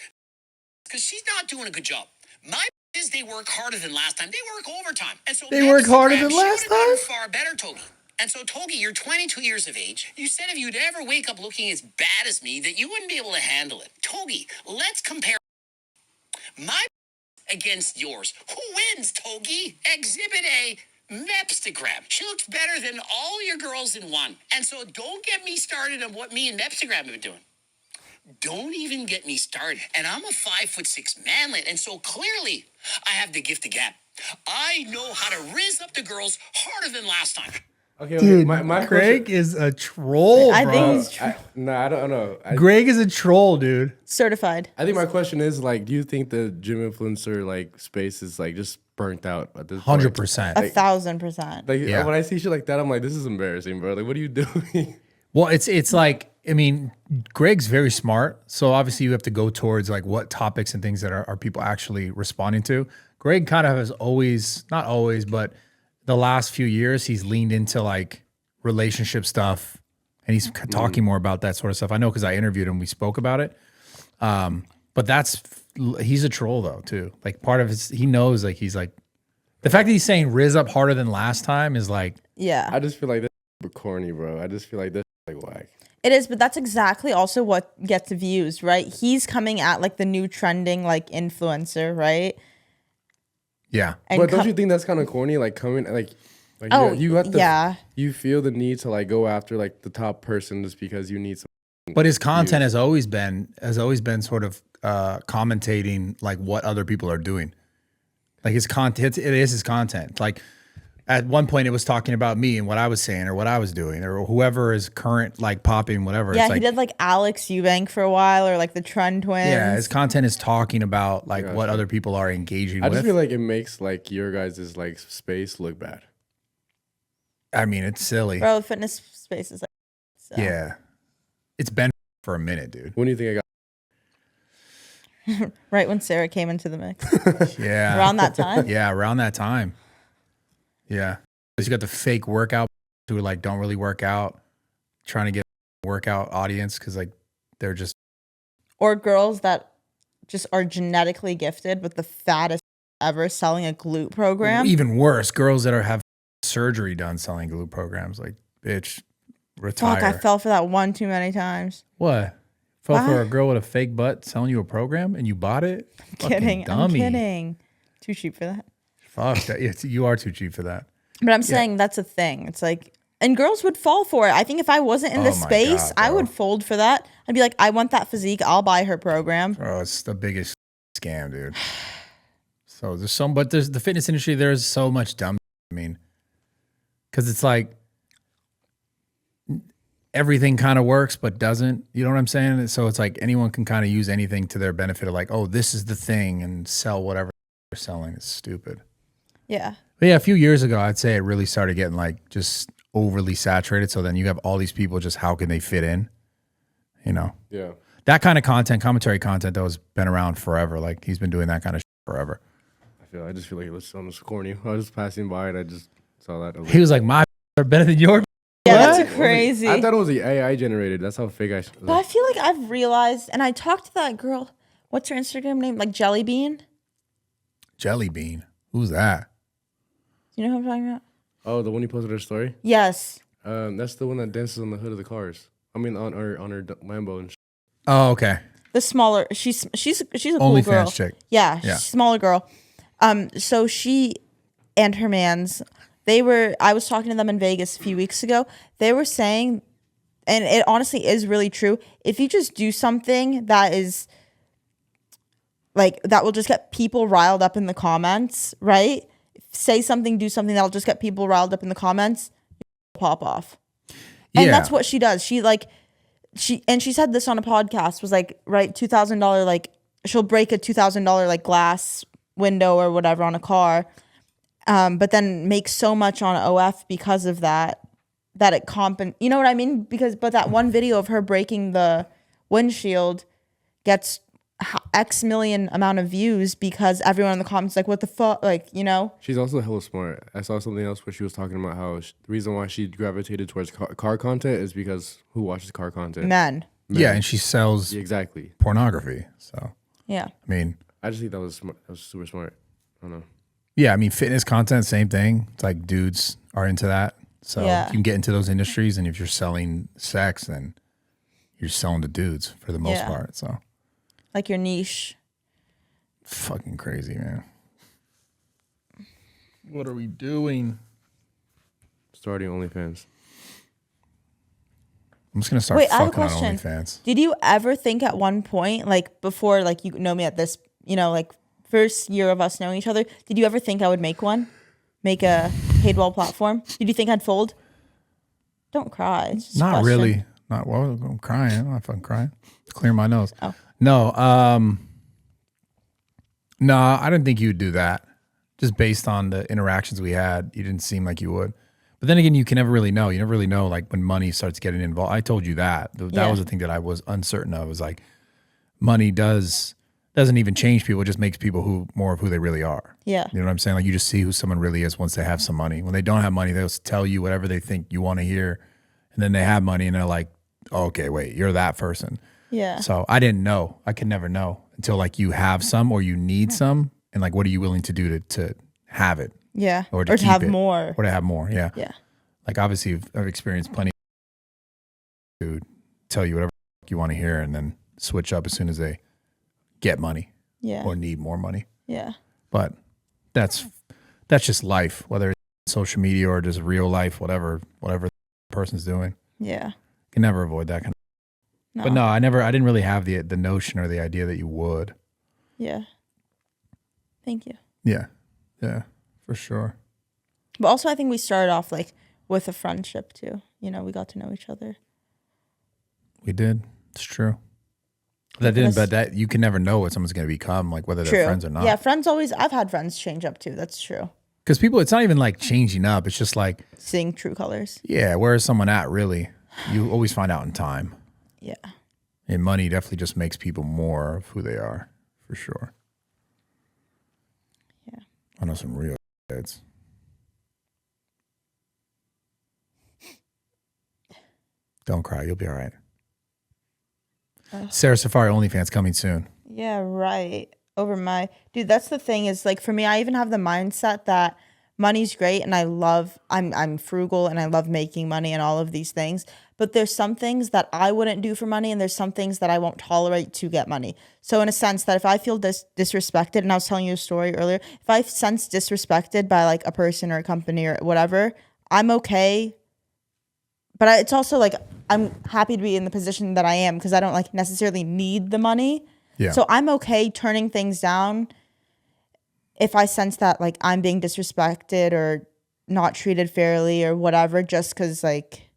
Because she's not doing a good job. My is they work harder than last time. They work overtime. And so they work harder than last time? Far better, Togi. And so, Togi, you're 22 years of age. You said if you'd ever wake up looking as bad as me, that you wouldn't be able to handle it. Togi, let's compare my against yours. Who wins, Togi? Exhibit A, Mepstagram. She looks better than all your girls in one. And so don't get me started on what me and Mepstagram have been doing. Don't even get me started. And I'm a 5'6" manlet, and so clearly I have the gift of gab. I know how to riz up the girls harder than last time. Okay, dude, my Greg is a troll, bro. I think he's I don't know. Greg is a troll, dude. certified. I think my question is like, do you think the gym influencer like space is like just burnt out at this 100%. 1,000%. Like when I see shit like that, I'm like, this is embarrassing, bro. Like, what are you doing? Well, it's like, I mean, Greg's very smart. So obviously you have to go towards like what topics and things that are people actually responding to. Greg kind of has always, not always, but the last few years, he's leaned into like relationship stuff and he's talking more about that sort of stuff. I know because I interviewed him, we spoke about it. But he's a troll though too. Like part of his, he knows like he's like, the fact that he's saying riz up harder than last time is like. Yeah. I just feel like this is corny, bro. I just feel like this is like whack. It is, but that's exactly also what gets views, right? He's coming at like the new trending like influencer, right? Yeah. And but don't you think that's kind of corny? Like coming, like oh, you have to, you feel the need to like go after like the top person just because you need some. But his content has always been sort of commentating like what other people are doing. Like his content, it is his content. Like At one point, it was talking about me and what I was saying or what I was doing or whoever is current, like popping, whatever. Yeah, it's he did like Alex Eubank for a while or like the Trend Twins. Yeah, his content is talking about like what other people are engaging with. I just feel like it makes like your guys' like space look bad. I mean, it's silly. Bro, fitness space is like, so. Yeah. It's been for a minute, dude. When do you think I got? Right when Sara came into the mix. Yeah. Around that time? Yeah, around that time. Yeah. You got the fake workout who like don't really work out, trying to get a workout audience because like they're just. Or girls that just are genetically gifted with the fattest ever selling a glute program. Even worse, girls that have surgery done selling glute programs. Like, bitch, retire. Fuck, I fell for that one too many times. What? Fell for a girl with a fake butt selling you a program and you bought it? I'm kidding. I'm kidding. Too cheap for that. Fuck that. You are too cheap for that. But I'm saying that's a thing. It's like, and girls would fall for it. I think if I wasn't in this space, I would fold for that. I'd be like, I want that physique. I'll buy her program. Bro, it's the biggest scam, dude. So there's the fitness industry. There's so much dumb. I mean, because it's like everything kind of works but doesn't. You know what I'm saying? So it's like anyone can kind of use anything to their benefit of like, oh, this is the thing and sell whatever they're selling. It's stupid. Yeah. But yeah, a few years ago, I'd say it really started getting like just overly saturated. So then you have all these people just how can they fit in? You know? Yeah. That kind of content, commentary content, though, has been around forever. Like he's been doing that kind of shit forever. I just feel like it was almost corny. I was just passing by and I just saw that. He was like, my are better than your. Yeah, what? That's crazy. I thought it was the AI generated. That's how fake I was. But I feel like I've realized, and I talked to that girl. What's her Instagram name? Like Jelly Bean? Jelly Bean? Who's that? You know who I'm talking about? Oh, the one you posted her story? Yes. That's the one that dances on the hood of the cars. I mean, on her Lambo and. Oh, okay. The smaller, she's a cool OnlyFans girl. chick. Yeah, she's a smaller girl. So she and her mans, I was talking to them in Vegas a few weeks ago. They were saying, and it honestly is really true, if you just do something that is like, that will just get people riled up in the comments, right? Say something, do something that'll just get people riled up in the comments, pop off. And that's what she does. She said this on a podcast, was like, right, $2,000, like she'll break a $2,000 like glass window or whatever on a car, but then make so much on OF because of that it you know what I mean? But that one video of her breaking the windshield gets X million amount of views because everyone in the comments like, what the fuck, like, you know. She's also hella smart. I saw something else where she was talking about how the reason why she gravitated towards car content is because who watches car content? Men. Yeah, and she sells exactly pornography. So yeah, I mean, I just think that was smart. That was super smart. I don't know. Yeah, I mean, fitness content, same thing. It's like dudes are into that. So you can get into those industries, and if you're selling sex, then you're selling to dudes for the most part. So, like your niche. Fucking crazy, man. What are we doing? Starting OnlyFans. I'm just gonna start fucking on OnlyFans. Did you ever think at one point, like before, like you know me at this, you know, like first year of us knowing each other, did you ever think I would make a paid wall platform? Did you think I'd fold? Don't cry. It's just not really. Not well. I'm crying. I'm not fucking crying. Clear my nose. Oh. No. No, I didn't think you would do that. Just based on the interactions we had, you didn't seem like you would. But then again, you can never really know. You never really know, like when money starts getting involved. I told you that. That was the thing that I was uncertain of. Was like, money doesn't even change people. It just makes people more of who they really are. Yeah. You know what I'm saying? Like you just see who someone really is once they have some money. When they don't have money, they'll tell you whatever they think you want to hear. And then they have money and they're like, oh, okay, wait, you're that person. Yeah. So I didn't know. I could never know until like you have some or you need some. And like, what are you willing to do to have it? Yeah. Or to have more. Or to have more. Yeah. Yeah. Like obviously I've experienced plenty to tell you whatever you want to hear and then switch up as soon as they get money. Yeah. Or need more money. Yeah. But that's just life, whether it's social media or just real life, whatever the person's doing. Yeah. You can never avoid that kind of. No. But no, I didn't really have the notion or the idea that you would. Yeah. Thank you. Yeah. Yeah, for sure. But also, I think we started off like with a friendship too. You know, we got to know each other. We did. It's true. But that you can never know what someone's going to become, like whether they're friends or not. Yeah, friends always. I've had friends change up too. That's true. Because people, it's not even like changing up. It's just like seeing true colors. Yeah, where is someone at really? You always find out in time. Yeah. And money definitely just makes people more of who they are, for sure. Yeah. I know some real kids. Don't cry. You'll be all right. Sara Safari OnlyFans coming soon. Yeah, right. Dude, that's the thing is like for me, I even have the mindset that money's great and I'm frugal and I love making money and all of these things. But there's some things that I wouldn't do for money and there's some things that I won't tolerate to get money. So in a sense that if I feel disrespected, and I was telling you a story earlier, if I sense disrespected by like a person or a company or whatever, I'm okay. But it's also like I'm happy to be in the position that I am because I don't like necessarily need the money. Yeah. So I'm okay turning things down if I sense that like I'm being disrespected or not treated fairly or whatever, just because like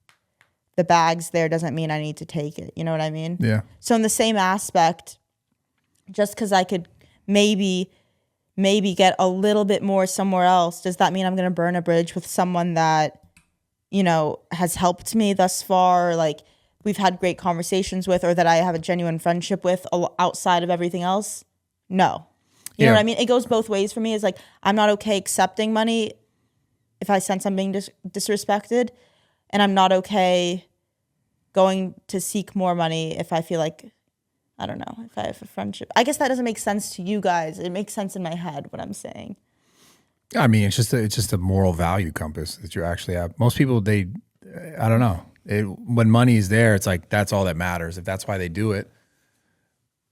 the bag's there doesn't mean I need to take it. You know what I mean? Yeah. So in the same aspect, just because I could maybe get a little bit more somewhere else, does that mean I'm going to burn a bridge with someone that, you know, has helped me thus far? Or like we've had great conversations with, or that I have a genuine friendship with outside of everything else? No. You know what I mean? It goes both ways for me. It's like, I'm not okay accepting money if I sense I'm being disrespected. And I'm not okay going to seek more money if I feel like, I don't know, if I have a friendship. I guess that doesn't make sense to you guys. It makes sense in my head, what I'm saying. I mean, it's just a moral value compass that you actually have. Most people, I don't know. When money is there, it's like, that's all that matters. If that's why they do it.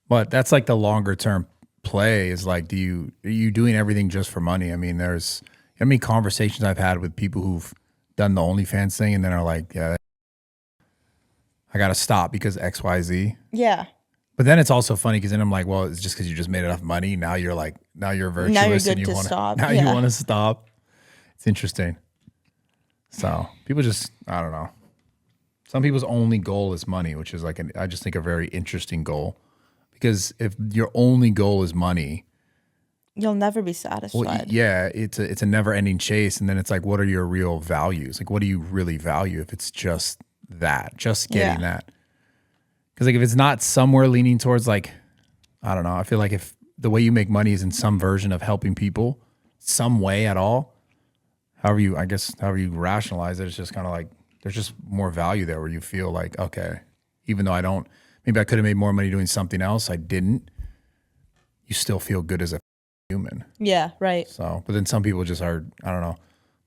But that's like the longer term play is like, are you doing everything just for money? I mean, there's how many conversations I've had with people who've done the OnlyFans thing and then are like, yeah, I got to stop because X, Y, Z. Yeah. But then it's also funny because then I'm like, well, it's just because you just made enough money. Now you're virtuous. Now you're good and you to wanna, stop. Now you want to stop. It's interesting. So people just, I don't know. Some people's only goal is money, which is like, I just think a very interesting goal. Because if your only goal is money, you'll never be satisfied. Well, yeah, it's a never-ending chase. And then it's like, what are your real values? Like, what do you really value if it's just that, just getting that? Because like if it's not somewhere leaning towards like, I don't know, I feel like if the way you make money is in some version of helping people, some way at all, however you rationalize it, it's just kind of like there's just more value there where you feel like, okay, even though maybe I could have made more money doing something else, I didn't. You still feel good as a human. Yeah, right. So, but then some people just are, I don't know,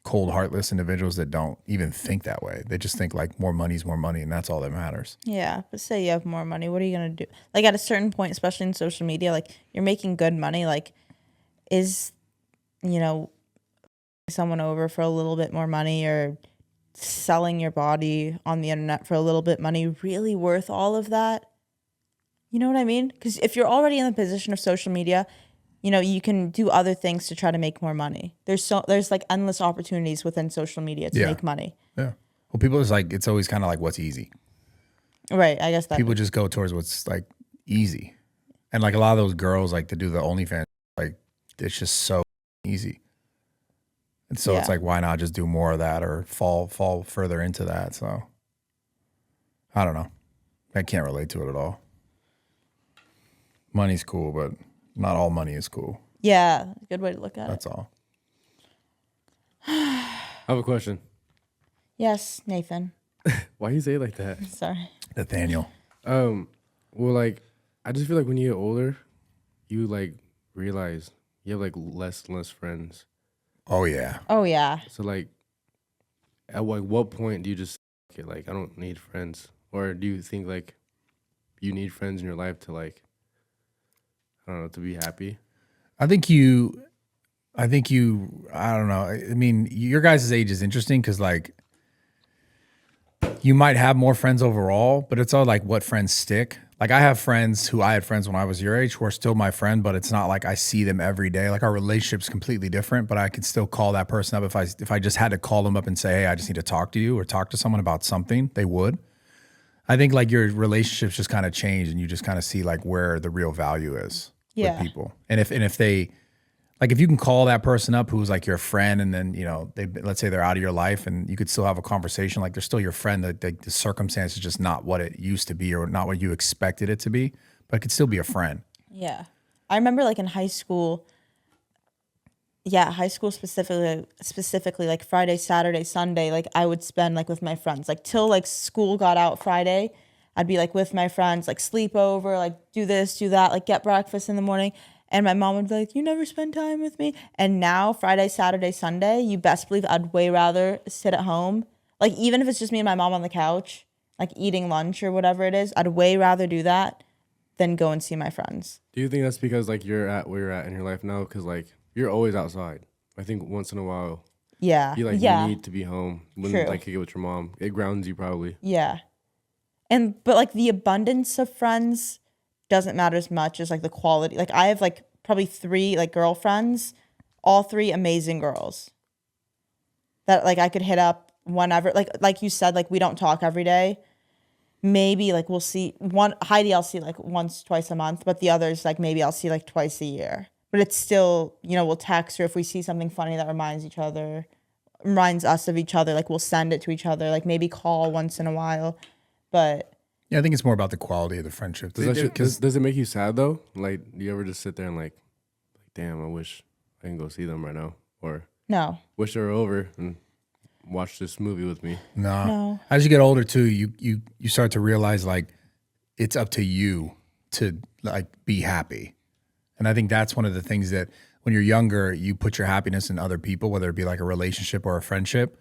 cold, heartless individuals that don't even think that way. They just think like more money is more money and that's all that matters. Yeah, but say you have more money, what are you going to do? Like at a certain point, especially in social media, like you're making good money, like is, you know, someone over for a little bit more money or selling your body on the internet for a little bit money really worth all of that? You know what I mean? Because if you're already in the position of social media, you know, you can do other things to try to make more money. There's like endless opportunities within social media to make money. Yeah. Well, people is like, it's always kind of like what's easy. Right. I guess that people just go towards what's like easy. And like a lot of those girls like to do the OnlyFans, like it's just so easy. And so it's like, why not just do more of that or fall further into that? So I don't know. I can't relate to it at all. Money's cool, but not all money is cool. Yeah, good way to look at That's all. I have a question. Yes, Nathan. Why you say it like that? Sorry. Nathaniel. Well, like, I just feel like when you get older, you like realize you have like less and less friends. Oh yeah. Oh yeah. So like, at what point do you just okay, like I don't need friends, or do you think like you need friends in your life to like, I don't know, to be happy? I think you, I don't know. I mean, your guys' age is interesting because like you might have more friends overall, but it's all like what friends stick. Like I have friends who I had friends when I was your age who are still my friend, but it's not like I see them every day. Like our relationship's completely different, but I could still call that person up if I just had to call them up and say, hey, I just need to talk to you or talk to someone about something, they would. I think like your relationships just kind of change and you just kind of see like where the real value is with people. And if they like if you can call that person up who's like your friend and then, you know, let's say they're out of your life and you could still have a conversation, like they're still your friend, the circumstance is just not what it used to be or not what you expected it to be, but it could still be a friend. Yeah. I remember like in high school, specifically like Friday, Saturday, Sunday, like I would spend like with my friends, like till like school got out Friday, I'd be like with my friends, like sleep over, like do this, do that, like get breakfast in the morning. And my mom would be like, you never spend time with me. And now Friday, Saturday, Sunday, you best believe I'd way rather sit at home. Like even if it's just me and my mom on the couch, like eating lunch or whatever it is, I'd way rather do that than go and see my friends. Do you think that's because like you're at where you're at in your life now? Because like you're always outside. I think once in a while, you need to be home when like you get with your mom. It grounds you probably. Yeah. But like the abundance of friends doesn't matter as much as like the quality. Like I have like probably 3 like girlfriends, all 3 amazing girls that like I could hit up whenever. Like you said, like we don't talk every day. Maybe like we'll see Heidi I'll see like once, twice a month, but the others like maybe I'll see like twice a year. But it's still, you know, we'll text her if we see something funny that reminds us of each other. Like we'll send it to each other, like maybe call once in a while. But yeah, I think it's more about the quality of the friendship. Does it make you sad though? Like, do you ever just sit there and like, damn, I wish I can go see them right now, or no, wish they were over and watch this movie with me? No. As you get older too, you start to realize like it's up to you to like be happy, and I think that's one of the things that when you're younger, you put your happiness in other people, whether it be like a relationship or a friendship,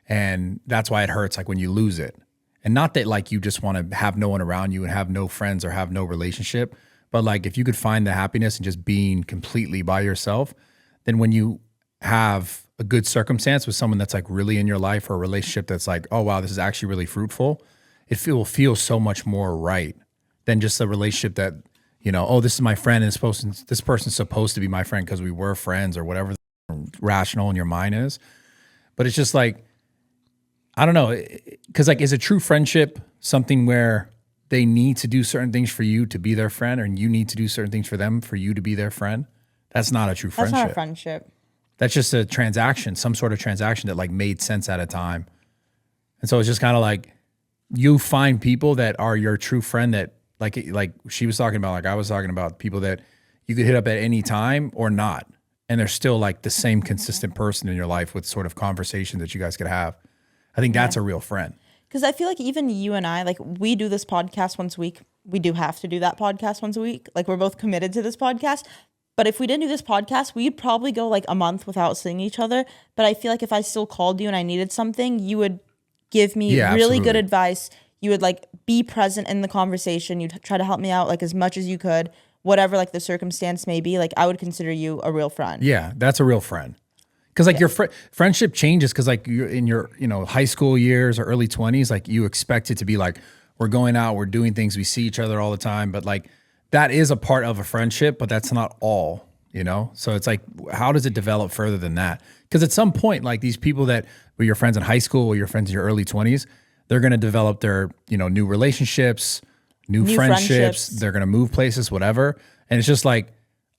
and that's why it hurts like when you lose it. And not that like you just want to have no one around you and have no friends or have no relationship, but like if you could find the happiness in just being completely by yourself, then when you have a good circumstance with someone that's like really in your life or a relationship that's like, oh wow, this is actually really fruitful, it will feel so much more right than just a relationship that, you know, oh, this is my friend and this person's supposed to be my friend because we were friends or whatever rational in your mind is. But it's just like, I don't know, because like, is a true friendship something where they need to do certain things for you to be their friend, and you need to do certain things for them for you to be their friend? That's not a true friendship. That's not a friendship. That's just a transaction, some sort of transaction that like made sense at a time. And so it's just kind of like you find people that are your true friend that like she was talking about, like I was talking about, people that you could hit up at any time or not, and they're still like the same consistent person in your life with sort of conversations that you guys could have. I think that's a real friend. Because I feel like even you and I, like we do this podcast once a week. We do have to do that podcast once a week. Like we're both committed to this podcast. But if we didn't do this podcast, we'd probably go like a month without seeing each other. But I feel like if I still called you and I needed something, you would give me really good advice. You would like be present in the conversation. You'd try to help me out like as much as you could, whatever like the circumstance may be. Like I would consider you a real friend. Yeah, that's a real friend. Because like your friendship changes because like you're in your, you know, high school years or early 20s, like you expect it to be like we're going out, we're doing things, we see each other all the time. But like that is a part of a friendship, but that's not all, you know? So it's like, how does it develop further than that? Because at some point, like these people that were your friends in high school or your friends in your early 20s, they're going to develop their, you know, new relationships, new friendships. They're going to move places, whatever. And it's just like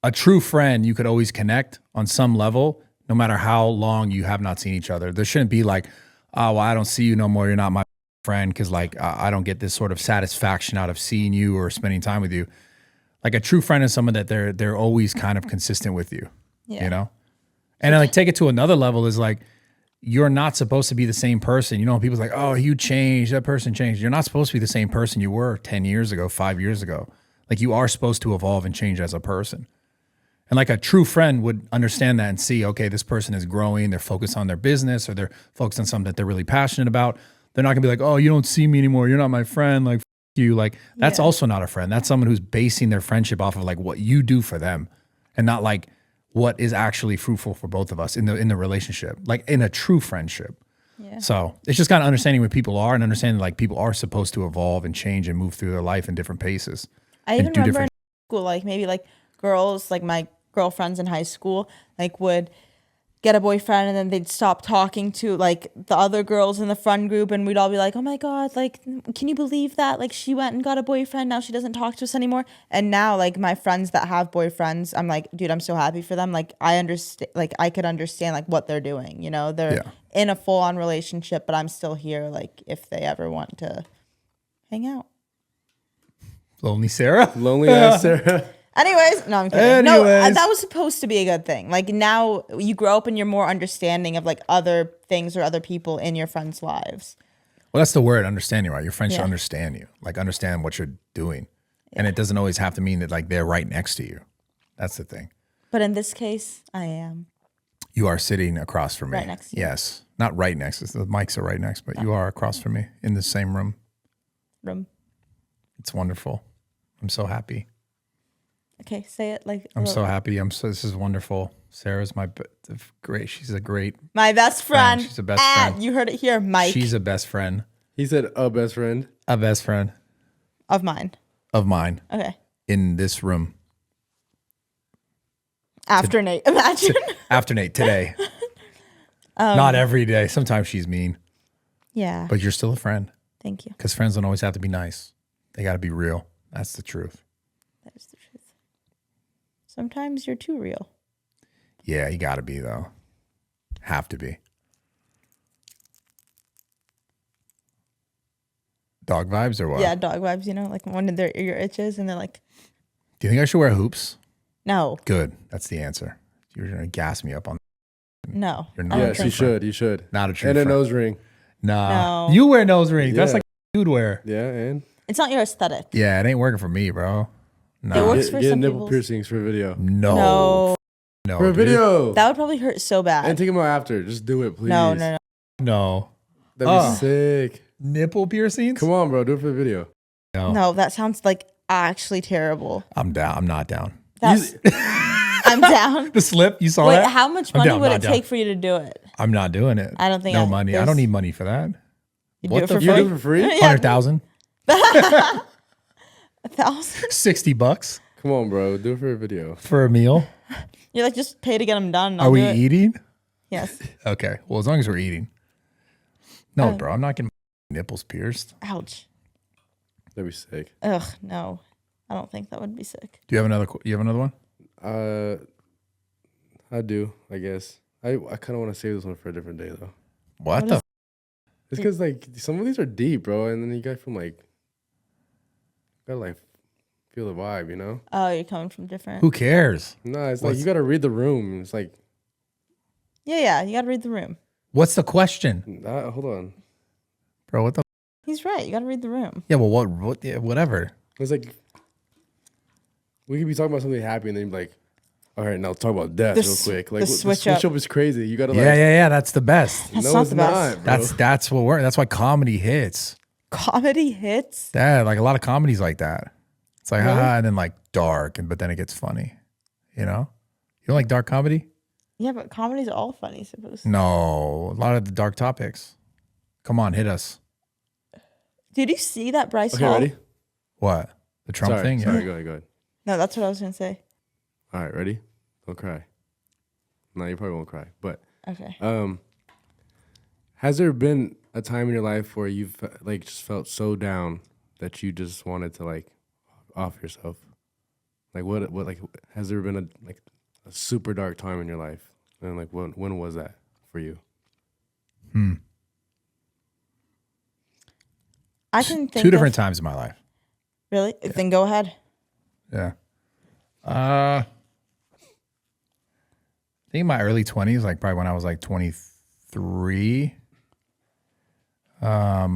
a true friend, you could always connect on some level, no matter how long you have not seen each other. There shouldn't be like, oh, well, I don't see you no more. You're not my friend because like I don't get this sort of satisfaction out of seeing you or spending time with you. Like a true friend is someone that they're always kind of consistent with you, you know? And like take it to another level is like, you're not supposed to be the same person. You know, people's like, oh, you changed, that person changed. You're not supposed to be the same person you were 10 years ago, 5 years ago. Like you are supposed to evolve and change as a person. And like a true friend would understand that and see, okay, this person is growing. They're focused on their business or they're focused on something that they're really passionate about. They're not gonna be like, oh, you don't see me anymore. You're not my friend. Like, you. Like, that's also not a friend. That's someone who's basing their friendship off of like what you do for them and not like what is actually fruitful for both of us in the relationship, like in a true friendship. Yeah. So it's just kind of understanding where people are and understanding like people are supposed to evolve and change and move through their life in different paces. I even remember in school, like maybe like girls, like my girlfriends in high school, like would get a boyfriend and then they'd stop talking to like the other girls in the friend group and we'd all be like, oh my God, like, can you believe that? Like she went and got a boyfriend. Now she doesn't talk to us anymore. And now like my friends that have boyfriends, I'm like, dude, I'm so happy for them. Like I understand, like I could understand like what they're doing, you know, they're in a full on relationship, but I'm still here. Like if they ever want to hang out. Lonely Sarah. Lonely ass Sarah. Anyways, no, I'm kidding. No, that was supposed to be a good thing. Like now you grow up and you're more understanding of like other things or other people in your friends' lives. Well, that's the word, understanding, right? Your friends should understand you, like understand what you're doing. And it doesn't always have to mean that like they're right next to you. That's the thing. But in this case, I am. You are sitting across from me. Right next to you. Yes. Not right next. The mics are right next, but you are across from me in the same room. It's wonderful. I'm so happy. Okay, say it like. I'm so happy. This is wonderful. Sarah's great. She's a great. My best friend. She's a best friend. You heard it here, Mike. She's a best friend. He said a best friend. A best friend. Of mine. Of mine. Okay. In this room. After Nate, imagine. After Nate, today. Not every day. Sometimes she's mean. Yeah. But you're still a friend. Thank you. Because friends don't always have to be nice. They got to be real. That's the truth. That is the truth. Sometimes you're too real. Yeah, you got to be, though. Have to be. Dog vibes or what? Yeah, dog vibes, you know, like when their ear itches and they're like. Do you think I should wear hoops? No. Good. That's the answer. You're going to gas me up on. No. You're not. Yes, you should. You should. Not a true And friend. a nose ring. Nah. No. You wear nose rings. Yeah. That's like dude wear. Yeah, and It's not your aesthetic. Yeah, it ain't working for me, bro. No. It works for get some nipple people's. piercings for a video. No. No. For a dude. video. That would probably hurt so bad. And take them out after. Just do it, please. No, no, no. No. That'd be sick. Nipple piercings? Come on, bro. Do it for the video. No, that sounds like actually terrible. I'm down. I'm not down. That's, I'm down. The slip, you saw Wait, that? how much I'm money down, would not it down. take for you to do it? I'm not doing it. I don't think no money. I don't need money for that. You What do it the for You free? do it for free? 100,000, 1,000? $60 Come on, bro. Do it for a video. for a meal. You're like, just pay to get them done. and I'll Are we do it. eating? Yes. Okay. Well, as long as we're eating. No, bro. I'm not getting my nipples pierced. Ouch. That'd be sick. Ugh, no. I don't think that would be sick. Do you have another? You have another one? I do, I guess. I kind of want to save this one for a different day, though. What the? It's because, like, some of these are deep, bro. And then you got to feel like, feel the vibe, you know? Oh, you're coming from different. Who cares? No, it's like you got to read the room. It's like, Yeah. You got to read the room. What's the question, hold on. bro? What the? He's right. You got to read the room. Yeah. Well, what? Yeah, whatever. It's like, we could be talking about something happy and then be like, all right, now let's talk about death real quick. Like, the switch up. is crazy. You got to, Yeah. That's the best. That's no, not it's the best. not, bro. That's what we're. That's why comedy hits. Comedy hits. Yeah, like a lot of comedies like that. It's like Really? haha, and then like dark, but then it gets funny. You know? You don't like dark comedy? Yeah, but comedy's all funny, supposed to. No, a lot of the dark topics. Come on, hit us. Did you see that Bryce Okay, Hall? ready? What? The Trump Sorry, thing? Sorry, Yeah. go ahead. No, that's what I was going to say. All right, ready? Don't cry. No, you probably won't cry. But Okay. has there been a time in your life where you've like just felt so down that you just wanted to like off yourself? Like what like has there been a super dark time in your life? And like when was that for you? I can think Two different of, times in my life. Really? Then go ahead. Yeah. I think in my early 20s, like probably when I was like 23. I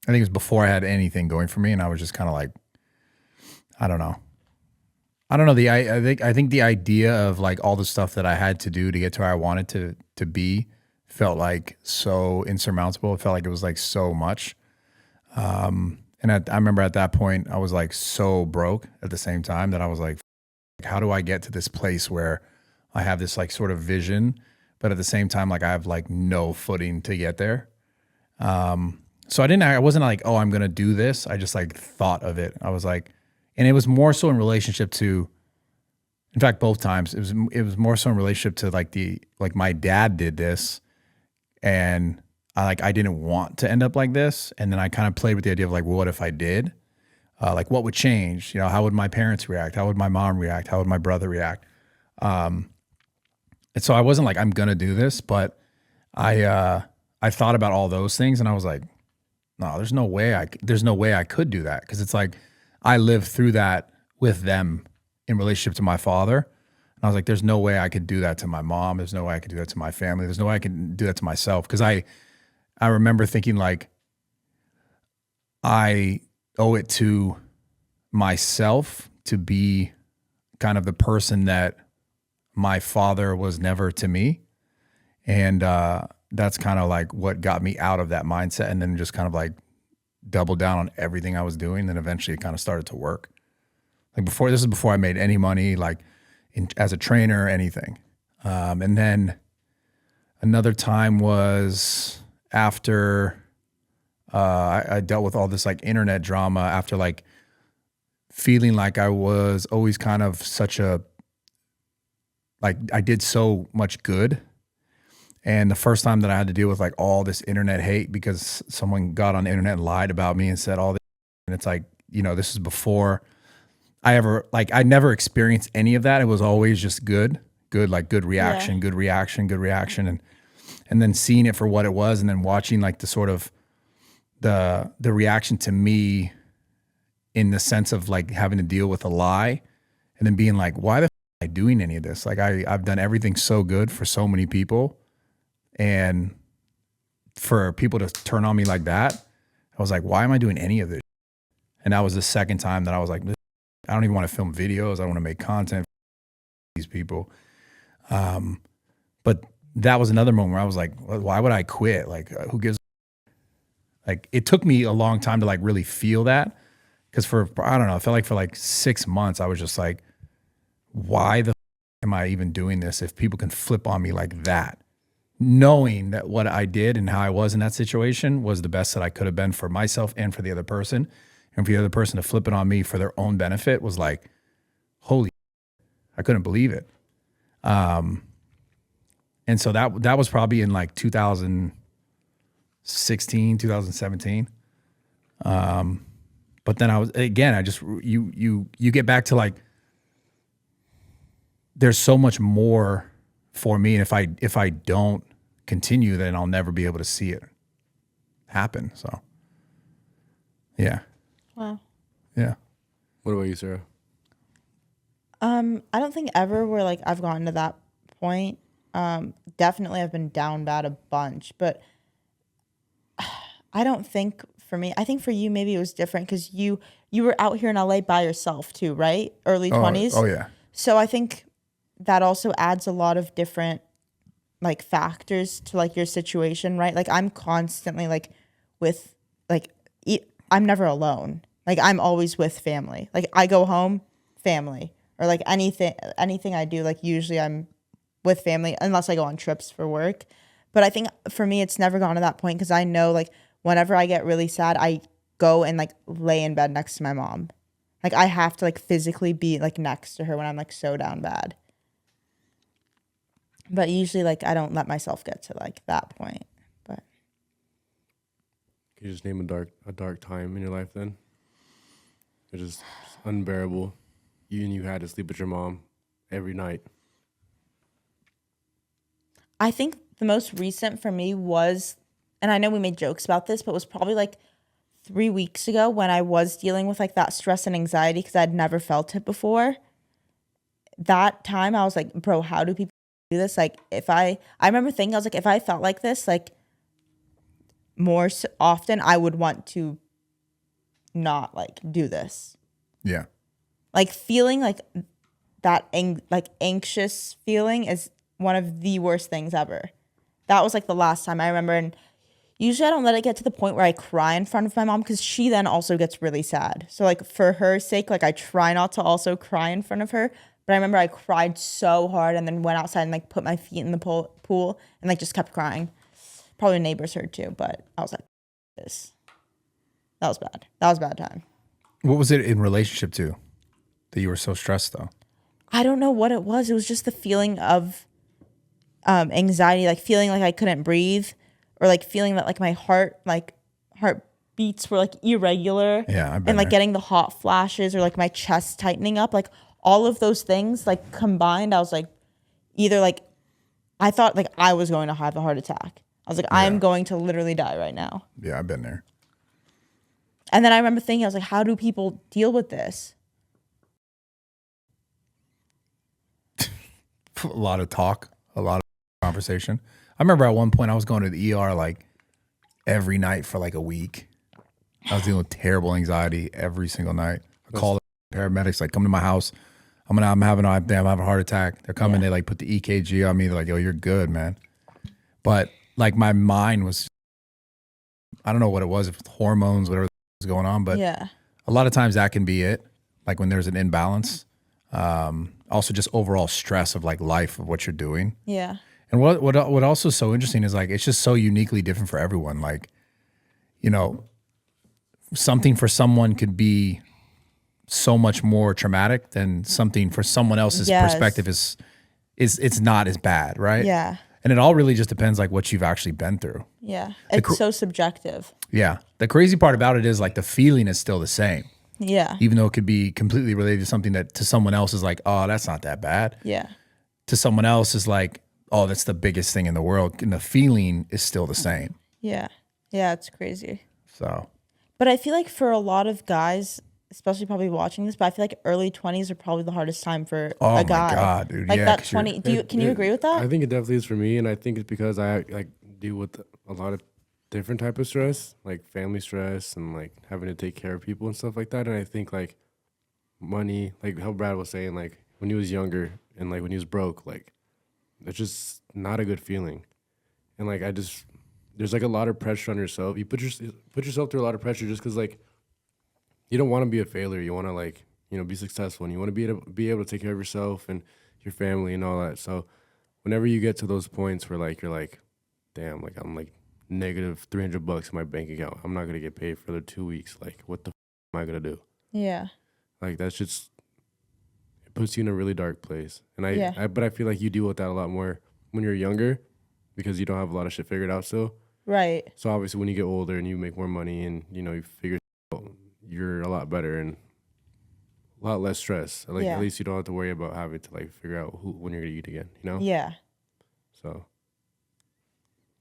think it was before I had anything going for me, and I was just kind of like, I don't know. I think the idea of like all the stuff that I had to do to get to where I wanted to be felt like so insurmountable. It felt like it was like so much. And I remember at that point I was like so broke at the same time that I was like, how do I get to this place where I have this like sort of vision but at the same time, like I have like no footing to get there. So I wasn't like, oh, I'm going to do this. I just like thought of it. I was like, and it was more so in relationship to, in fact, both times it was more so in relationship to like my dad did this, and I didn't want to end up like this. And then I kind of played with the idea of like, well, what if I did? Like what would change? You know, how would my parents react? How would my mom react? How would my brother react? And so I wasn't like, I'm going to do this, but I thought about all those things, and I was like, no, there's no way I could do that. Cause it's like, I lived through that with them in relationship to my father. And I was like, there's no way I could do that to my mom. There's no way I could do that to my family. There's no way I could do that to myself. Cause I remember thinking like, I owe it to myself to be kind of the person that my father was never to me. And, that's kind of like what got me out of that mindset, and then just kind of like doubled down on everything I was doing. Then eventually it kind of started to work. Like this is before I made any money, like as a trainer or anything. And then another time was after I dealt with all this like internet drama, after like feeling like I was always kind of like I did so much good. And the first time that I had to deal with like all this internet hate because someone got on the internet and lied about me and said all this, and it's like, you know, this is before I never experienced any of that. It was always just good reaction, Yeah. good reaction. And then seeing it for what it was, and then watching like the sort of the reaction to me in the sense of like having to deal with a lie, and then being like, why the f am I doing any of this? Like I've done everything so good for so many people. And for people to turn on me like that, I was like, why am I doing any of this? And that was the second time that I was like, I don't even want to film videos. I don't want to make content for these people. But that was another moment where I was like, why would I quit? Like, who gives? Like, it took me a long time to like really feel that. Because I don't know, it felt like for like 6 months, I was just like, why the am I even doing this if people can flip on me like that? Knowing that what I did and how I was in that situation was the best that I could have been for myself and for the other person. And for the other person to flip it on me for their own benefit was like, holy, I couldn't believe it. And so that was probably in like 2016, 2017. But then you get back to like, there's so much more for me, and if I don't continue, then I'll never be able to see it happen. So, yeah. Wow. Yeah. What about you, Sarah? I don't think ever where like I've gotten to that point. Definitely I've been down bad a bunch, but I don't think for me, I think for you maybe it was different because you were out here in LA by yourself too, right? Early 20s. Oh yeah. So I think that also adds a lot of different like factors to like your situation, right? Like I'm constantly like with like I'm never alone. Like I'm always with family. Like I go home, family, or like anything I do, like usually I'm with family unless I go on trips for work. But I think for me it's never gone to that point because I know like whenever I get really sad, I go and like lay in bed next to my mom. Like I have to like physically be like next to her when I'm like so down bad. But usually, like, I don't let myself get to, like, that point. But Can you just name a dark time in your life then? It's just unbearable. You had to sleep with your mom every night. I think the most recent for me was, and I know we made jokes about this, but it was probably, like, 3 weeks ago when I was dealing with, like, that stress and anxiety because I'd never felt it before. That time, I was like, bro, how do people do this? Like I remember thinking, I was like, if I felt like this like more often, I would want to not like do this. Yeah. Like feeling like that anxious feeling is one of the worst things ever. That was like the last time I remember. And usually I don't let it get to the point where I cry in front of my mom because she then also gets really sad. So like for her sake, like I try not to also cry in front of her. But I remember I cried so hard and then went outside and like put my feet in the pool and like just kept crying. Probably neighbors heard too, but I was like, this. That was bad. That was a bad time. What was it in relationship to that you were so stressed though? I don't know what it was. It was just the feeling of anxiety, like feeling like I couldn't breathe, or like feeling that like my heartbeats were like irregular. Yeah, I've been and like there. getting the hot flashes or like my chest tightening up, like all of those things like combined. I was like, either like I thought like I was going to have a heart attack. I was like, I'm going to literally die right now. Yeah, I've been there. And then I remember thinking, I was like, how do people deal with this? A lot of talk, a lot of conversation. I remember at one point I was going to the ER like every night for like a week. I was dealing with terrible anxiety every single night. I called the paramedics, like, come to my house. I'm having a heart attack. They're coming. They like put the EKG on me. They're like, yo, you're good, man. But like my mind was, I don't know what it was, if it's hormones, whatever was going on. But a lot of times that can be it. Like when there's an imbalance. Also just overall stress of like life of what you're doing. Yeah. And what also is so interesting is like, it's just so uniquely different for everyone. Like, you know, something for someone could be so much more traumatic than something for someone else's perspective is it's not as bad, right? Yeah. And it all really just depends like what you've actually been through. Yeah. It's so subjective. Yeah. The crazy part about it is like the feeling is still the same. Yeah. Even though it could be completely related to something that to someone else is like, oh, that's not that bad. Yeah. To someone else is like, oh, that's the biggest thing in the world. And the feeling is still the same. Yeah. Yeah, it's crazy. So. But I feel like for a lot of guys, especially probably watching this, but I feel like early 20s are probably the hardest time for a guy. Oh my God, dude. Like yeah, that 20. Can you agree with that? I think it definitely is for me, and I think it's because I like deal with a lot of different type of stress, like family stress and like having to take care of people and stuff like that. And I think like money, like how Brad was saying, like when he was younger and like when he was broke, like it's just not a good feeling. And like there's like a lot of pressure on yourself. You put yourself through a lot of pressure just because like you don't want to be a failure. You want to like, you know, be successful, and you want to be able to take care of yourself and your family and all that. So whenever you get to those points where like you're like, damn, like I'm like negative $300 in my bank account, I'm not gonna get paid for the 2 weeks. Like, what the am I gonna do? Yeah. Like that's just, it puts you in a really dark place. And but I feel like you deal with that a lot more when you're younger because you don't have a lot of shit figured out still. Right. So obviously when you get older and you make more money and you know you figure out, you're a lot better and a lot less stress. Like at least you don't have to worry about having to like figure out when you're gonna eat again, you know? Yeah. So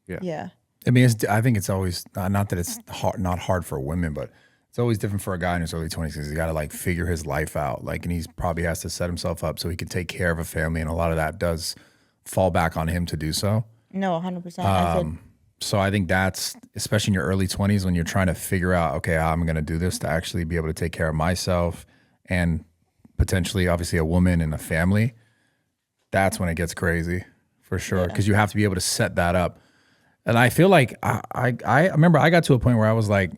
yeah. Yeah. I mean, I think it's always not that it's not hard for women, but it's always different for a guy in his early 20s because he's got to like figure his life out. Like, and he's probably has to set himself up so he can take care of a family, and a lot of that does fall back on him to do so. No, 100%. So I think that's, especially in your early 20s when you're trying to figure out, okay, how I'm going to do this to actually be able to take care of myself and potentially, obviously, a woman and a family. That's when it gets crazy for sure because you have to be able to set that up. And I feel like I remember I got to a point where I was like,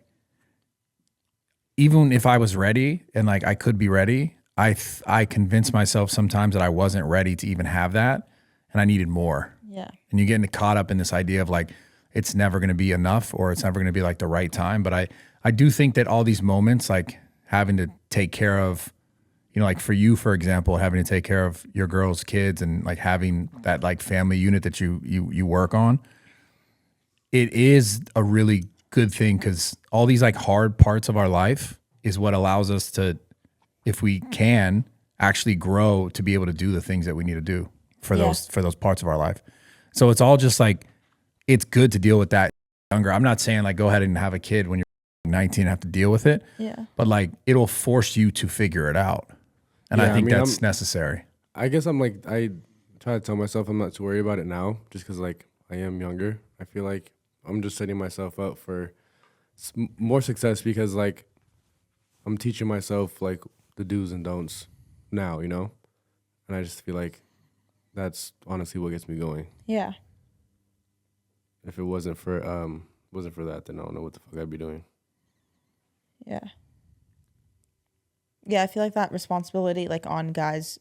even if I was ready and like I could be ready, I convinced myself sometimes that I wasn't ready to even have that and I needed more. Yeah. And you get caught up in this idea of like, it's never going to be enough or it's never going to be like the right time. But I do think that all these moments, like having to take care of, you know, like for you, for example, having to take care of your girl's kids and like having that like family unit that you work on, it is a really good thing because all these like hard parts of our life is what allows us to, if we can, actually grow to be able to do the things that we need to do for those parts of our life. So it's all just like, it's good to deal with that younger. I'm not saying like go ahead and have a kid when you're 19 and have to deal with it. Yeah. But like it'll force you to figure it out. And I think that's necessary. I guess I'm like, I try to tell myself I'm not too worried about it now just because like I am younger. I feel like I'm just setting myself up for more success because like I'm teaching myself like the do's and don'ts now, you know? And I just feel like that's honestly what gets me going. Yeah. If it wasn't for that, then I don't know what the fuck I'd be doing. Yeah. Yeah, I feel like that responsibility like on guys,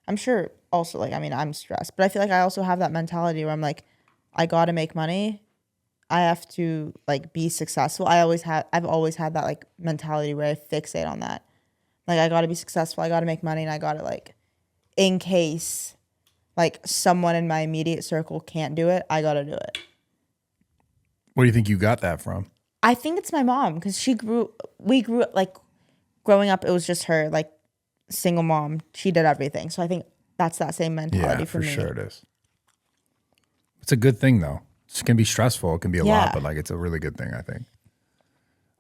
I'm sure also like, I mean, I'm stressed, but I feel like I also have that mentality where I'm like, I got to make money. I have to like be successful. I've always had that like mentality where I fixate on that. Like I got to be successful. I got to make money, and I got to like, in case like someone in my immediate circle can't do it, I got to do it. Where do you think you got that from? I think it's my mom, because we grew up like growing up. It was just her, like single mom. She did everything. So I think that's that same mentality for me. Yeah, for sure it is. It's a good thing though. It can be stressful. It can be a lot, but like it's a really good thing, I think.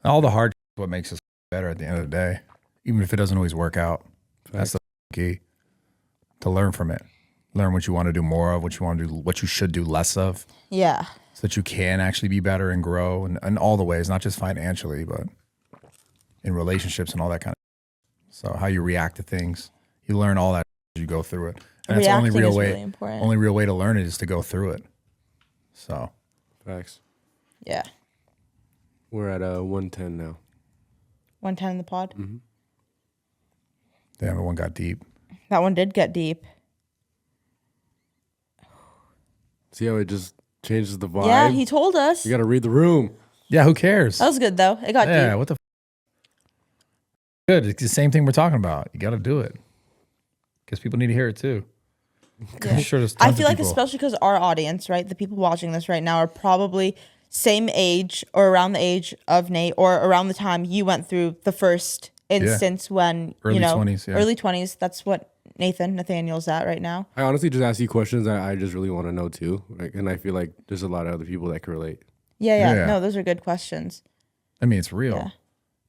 All the hard is what makes us better at the end of the day, even if it doesn't always work out. That's the key. To learn from it. Learn what you want to do more of, what you want to do, what you should do less of. Yeah. So that you can actually be better and grow in all the ways, not just financially, but in relationships and all that kind of stuff. So how you react to things. You learn all that as you go through it. And that's the only real way. Really only real way to learn it is to go through it. So, facts. Yeah. We're at 110 now. 110 in the pod. Mm-hmm. Damn, that one got deep. That one did get deep. See how it just changes the vibe? Yeah, he told us. You got to read the room. Yeah, who cares? That was good though. It got deep. Yeah, what the good. It's the same thing we're talking about. You got to do it because people need to hear it too. Yeah. Sure, I feel like especially because our audience, right, the people watching this right now are probably same age or around the age of Nate, or around the time you went through the first instance when early 20s, early 20s. That's what Nathaniel's at right now. I honestly just ask you questions that I just really want to know too, and I feel like there's a lot of other people that can relate. Yeah. No, those are good questions. I mean, it's real. Yeah.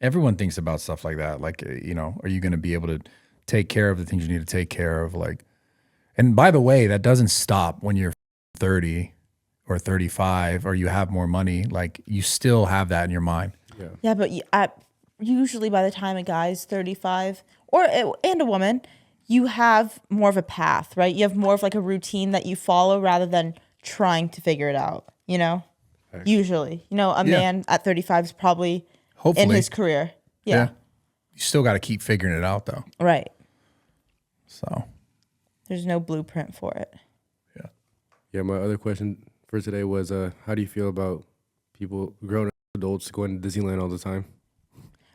Everyone thinks about stuff like that. Like, are you going to be able to take care of the things you need to take care of? Like, and by the way, that doesn't stop when you're 30 or 35 or you have more money. Like, you still have that in your mind. Yeah, but usually by the time a guy's 35 and a woman, you have more of a path, right? You have more of like a routine that you follow rather than trying to figure it out, Usually. A man at 35 is probably hopefully in his career. Yeah. You still got to keep figuring it out though. Right. So. There's no blueprint for it. Yeah. Yeah, my other question for today was, how do you feel about people, grown adults, going to Disneyland all the time?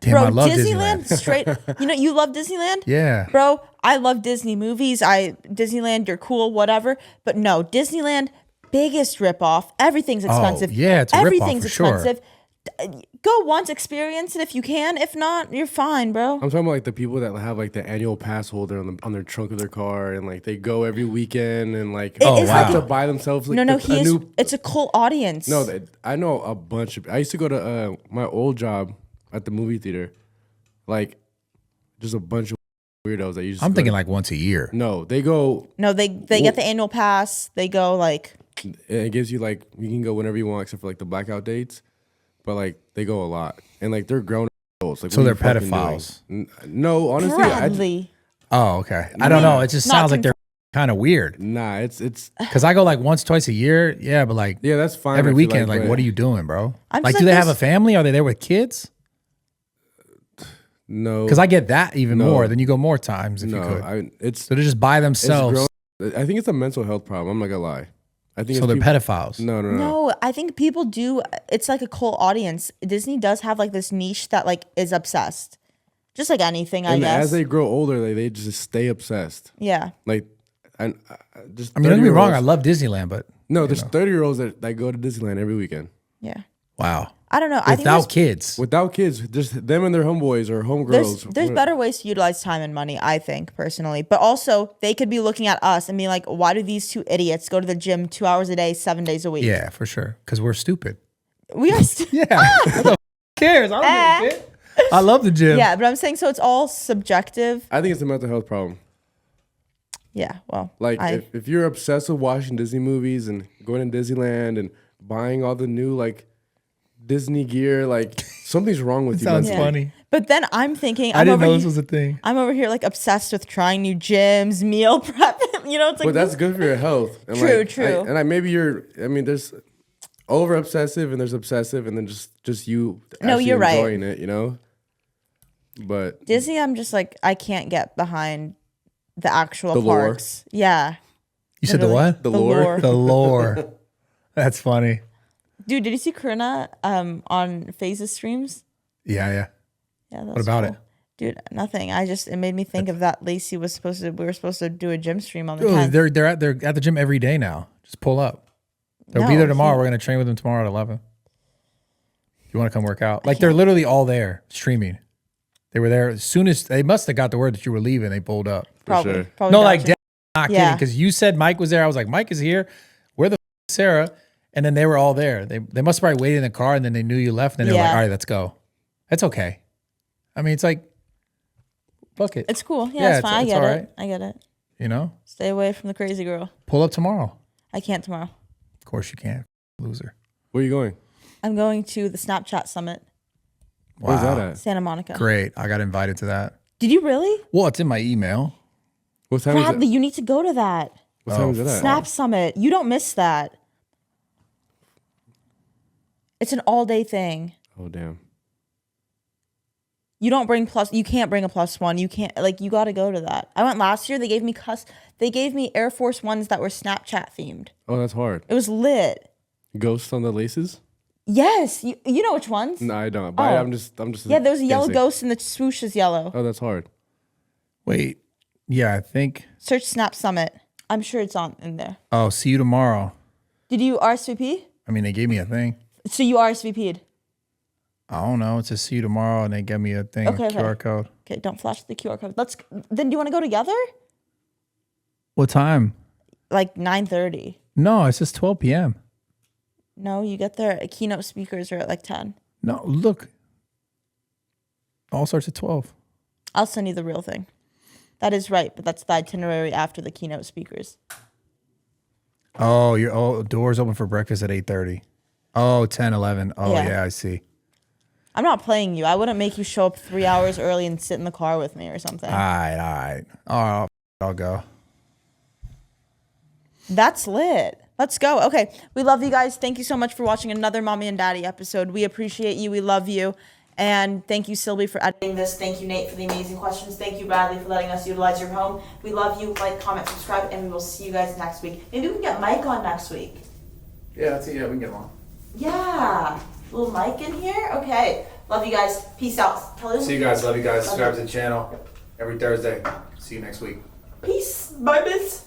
Damn, bro, I love Disneyland. Straight. You love Disneyland? Yeah. Bro, I love Disney movies. Disneyland, you're cool, whatever. But no, Disneyland, biggest ripoff. Everything's expensive. Oh, yeah, it's a Everything's ripoff for expensive. Sure. Go once, experience it if you can. If not, you're fine, bro. I'm talking about like the people that have like the annual pass holder on their trunk of their car, and like they go every weekend and like have to buy themselves like it's a cult audience. No, I know a bunch of. I used to go to my old job at the movie theater, like just a bunch of weirdos that used. I'm thinking like once a year. No, they go. No, they get the annual pass. They go like. It gives you like you can go whenever you want except for like the blackout dates. But like they go a lot, and like they're grown adults. Like, so they're pedophiles. No, honestly, Probably. Oh, okay. I don't know. It just sounds like they're kind of weird. Nah, it's because I go like once, twice a year. Yeah, but like that's fine. Every weekend, like what are you doing, bro? Like, do they have a family? Are they there with kids? No, because I get that even more. Then you go more times if you could. So they're just by themselves. I think it's a mental health problem. I'm not gonna lie. I think so they're pedophiles. No, I think people do. It's like a cult audience. Disney does have like this niche that like is obsessed, just like anything. I guess as they grow older, they just stay obsessed. Yeah. Like, don't get me wrong. I love Disneyland, but no, there's 30-year-olds that go to Disneyland every weekend. Yeah. Wow. I don't know. Without kids, just them and their homeboys or homegirls. There's better ways to utilize time and money, I think, personally. But also, they could be looking at us and being like, why do these two idiots go to the gym 2 hours a day, 7 days a week? Yeah, for sure. Because we're stupid. We are stupid. Yeah. Who the cares? I don't give a shit. I love the gym. Yeah, but I'm saying, so it's all subjective. I think it's a mental health problem. Yeah, well. Like, if you're obsessed with watching Disney movies and going to Disneyland and buying all the new, like, Disney gear, like something's wrong with you. Sounds funny. But then I'm thinking, I didn't know this was a thing. I'm over here like obsessed with trying new gyms, meal prep. It's like. But that's good for your health. And true. There's over obsessive and there's obsessive and then just you. No, you're enjoying right. it, But Disney, I'm just like I can't get behind the actual The lore? parks. Yeah. You said the what? The lore? The lore. That's funny. Dude, did you see Karina on Phase's streams? Yeah. Yeah. What about it? Dude, nothing. It made me think of that. We were supposed to do a gym stream on the Dude, 10th. they're at the gym every day now. Just pull up. They'll be there tomorrow. We're gonna train with them tomorrow at 11. You want to come work out? Like they're literally all there streaming. They were there as soon as they must have got the word that you were leaving. They pulled up. Probably. sure. Probably No, got like you. dead, not kidding. Because you said Mike was there. I was like, Mike is here. Where the f- Sarah? And then they were all there. They must have probably waited in the car, and then they knew you left, and then they were like, all right, let's go. That's okay. I mean, it's like, fuck it. It's cool. Yeah, it's fine. I get it. right. I get it. You know, Stay away from the crazy girl. pull up tomorrow. I can't tomorrow. Of course you can, loser. Where are you going? I'm going to the Snapchat Summit, Where's that at? Santa Monica. Great. I got invited to that. Did you really? Well, it's in my email. What time Bradley, is it? you need to go to that. What time is it at? Snap Summit. You don't miss that. It's an all-day thing. Oh, damn. You don't bring plus. You can't bring a +1. You can't, like, you got to go to that. I went last year. They gave me Air Force Ones that were Snapchat themed. Oh, that's hard. It was lit. Ghosts on the laces? Yes, you know which ones? No, I don't. But Oh. I'm just. Yeah, there was a yellow guessing. ghost and the swoosh is yellow. Oh, that's hard. Wait. Yeah, I think. Search Snap Summit. I'm sure it's on in there. Oh, see you tomorrow. Did you RSVP? I mean, they gave me a thing. So you RSVP'd. I don't know. It says see you tomorrow, and they gave me a thing, Okay, QR code. Okay, don't flash the QR code. Then do you want to go together? What time? Like 9:30. No, it says 12 p.m. No, you get there. Keynote speakers are at like 10. No, look. All starts at 12. I'll send you the real thing. That is right, but that's the itinerary after the keynote speakers. Oh, doors open for breakfast at 8:30. Oh, 10, 11. Oh, yeah, I see. I'm not playing you. I wouldn't make you show up 3 hours early and sit in the car with me or something. All right. Oh, I'll go. That's lit. Let's go. Okay. We love you guys. Thank you so much for watching another Mommy and Daddy episode. We appreciate you. We love you. And thank you, Sylvie, for editing this. Thank you, Nate, for the amazing questions. Thank you, Bradley, for letting us utilize your home. We love you. Like, comment, subscribe, and we will see you guys next week. Maybe we can get Mike on next week. Yeah, we can get one. Yeah. Little Mike in here? Okay. Love you guys. Peace out. See you guys. Love you guys. Subscribe to the channel every Thursday. See you next week. Peace. Bye, bitch.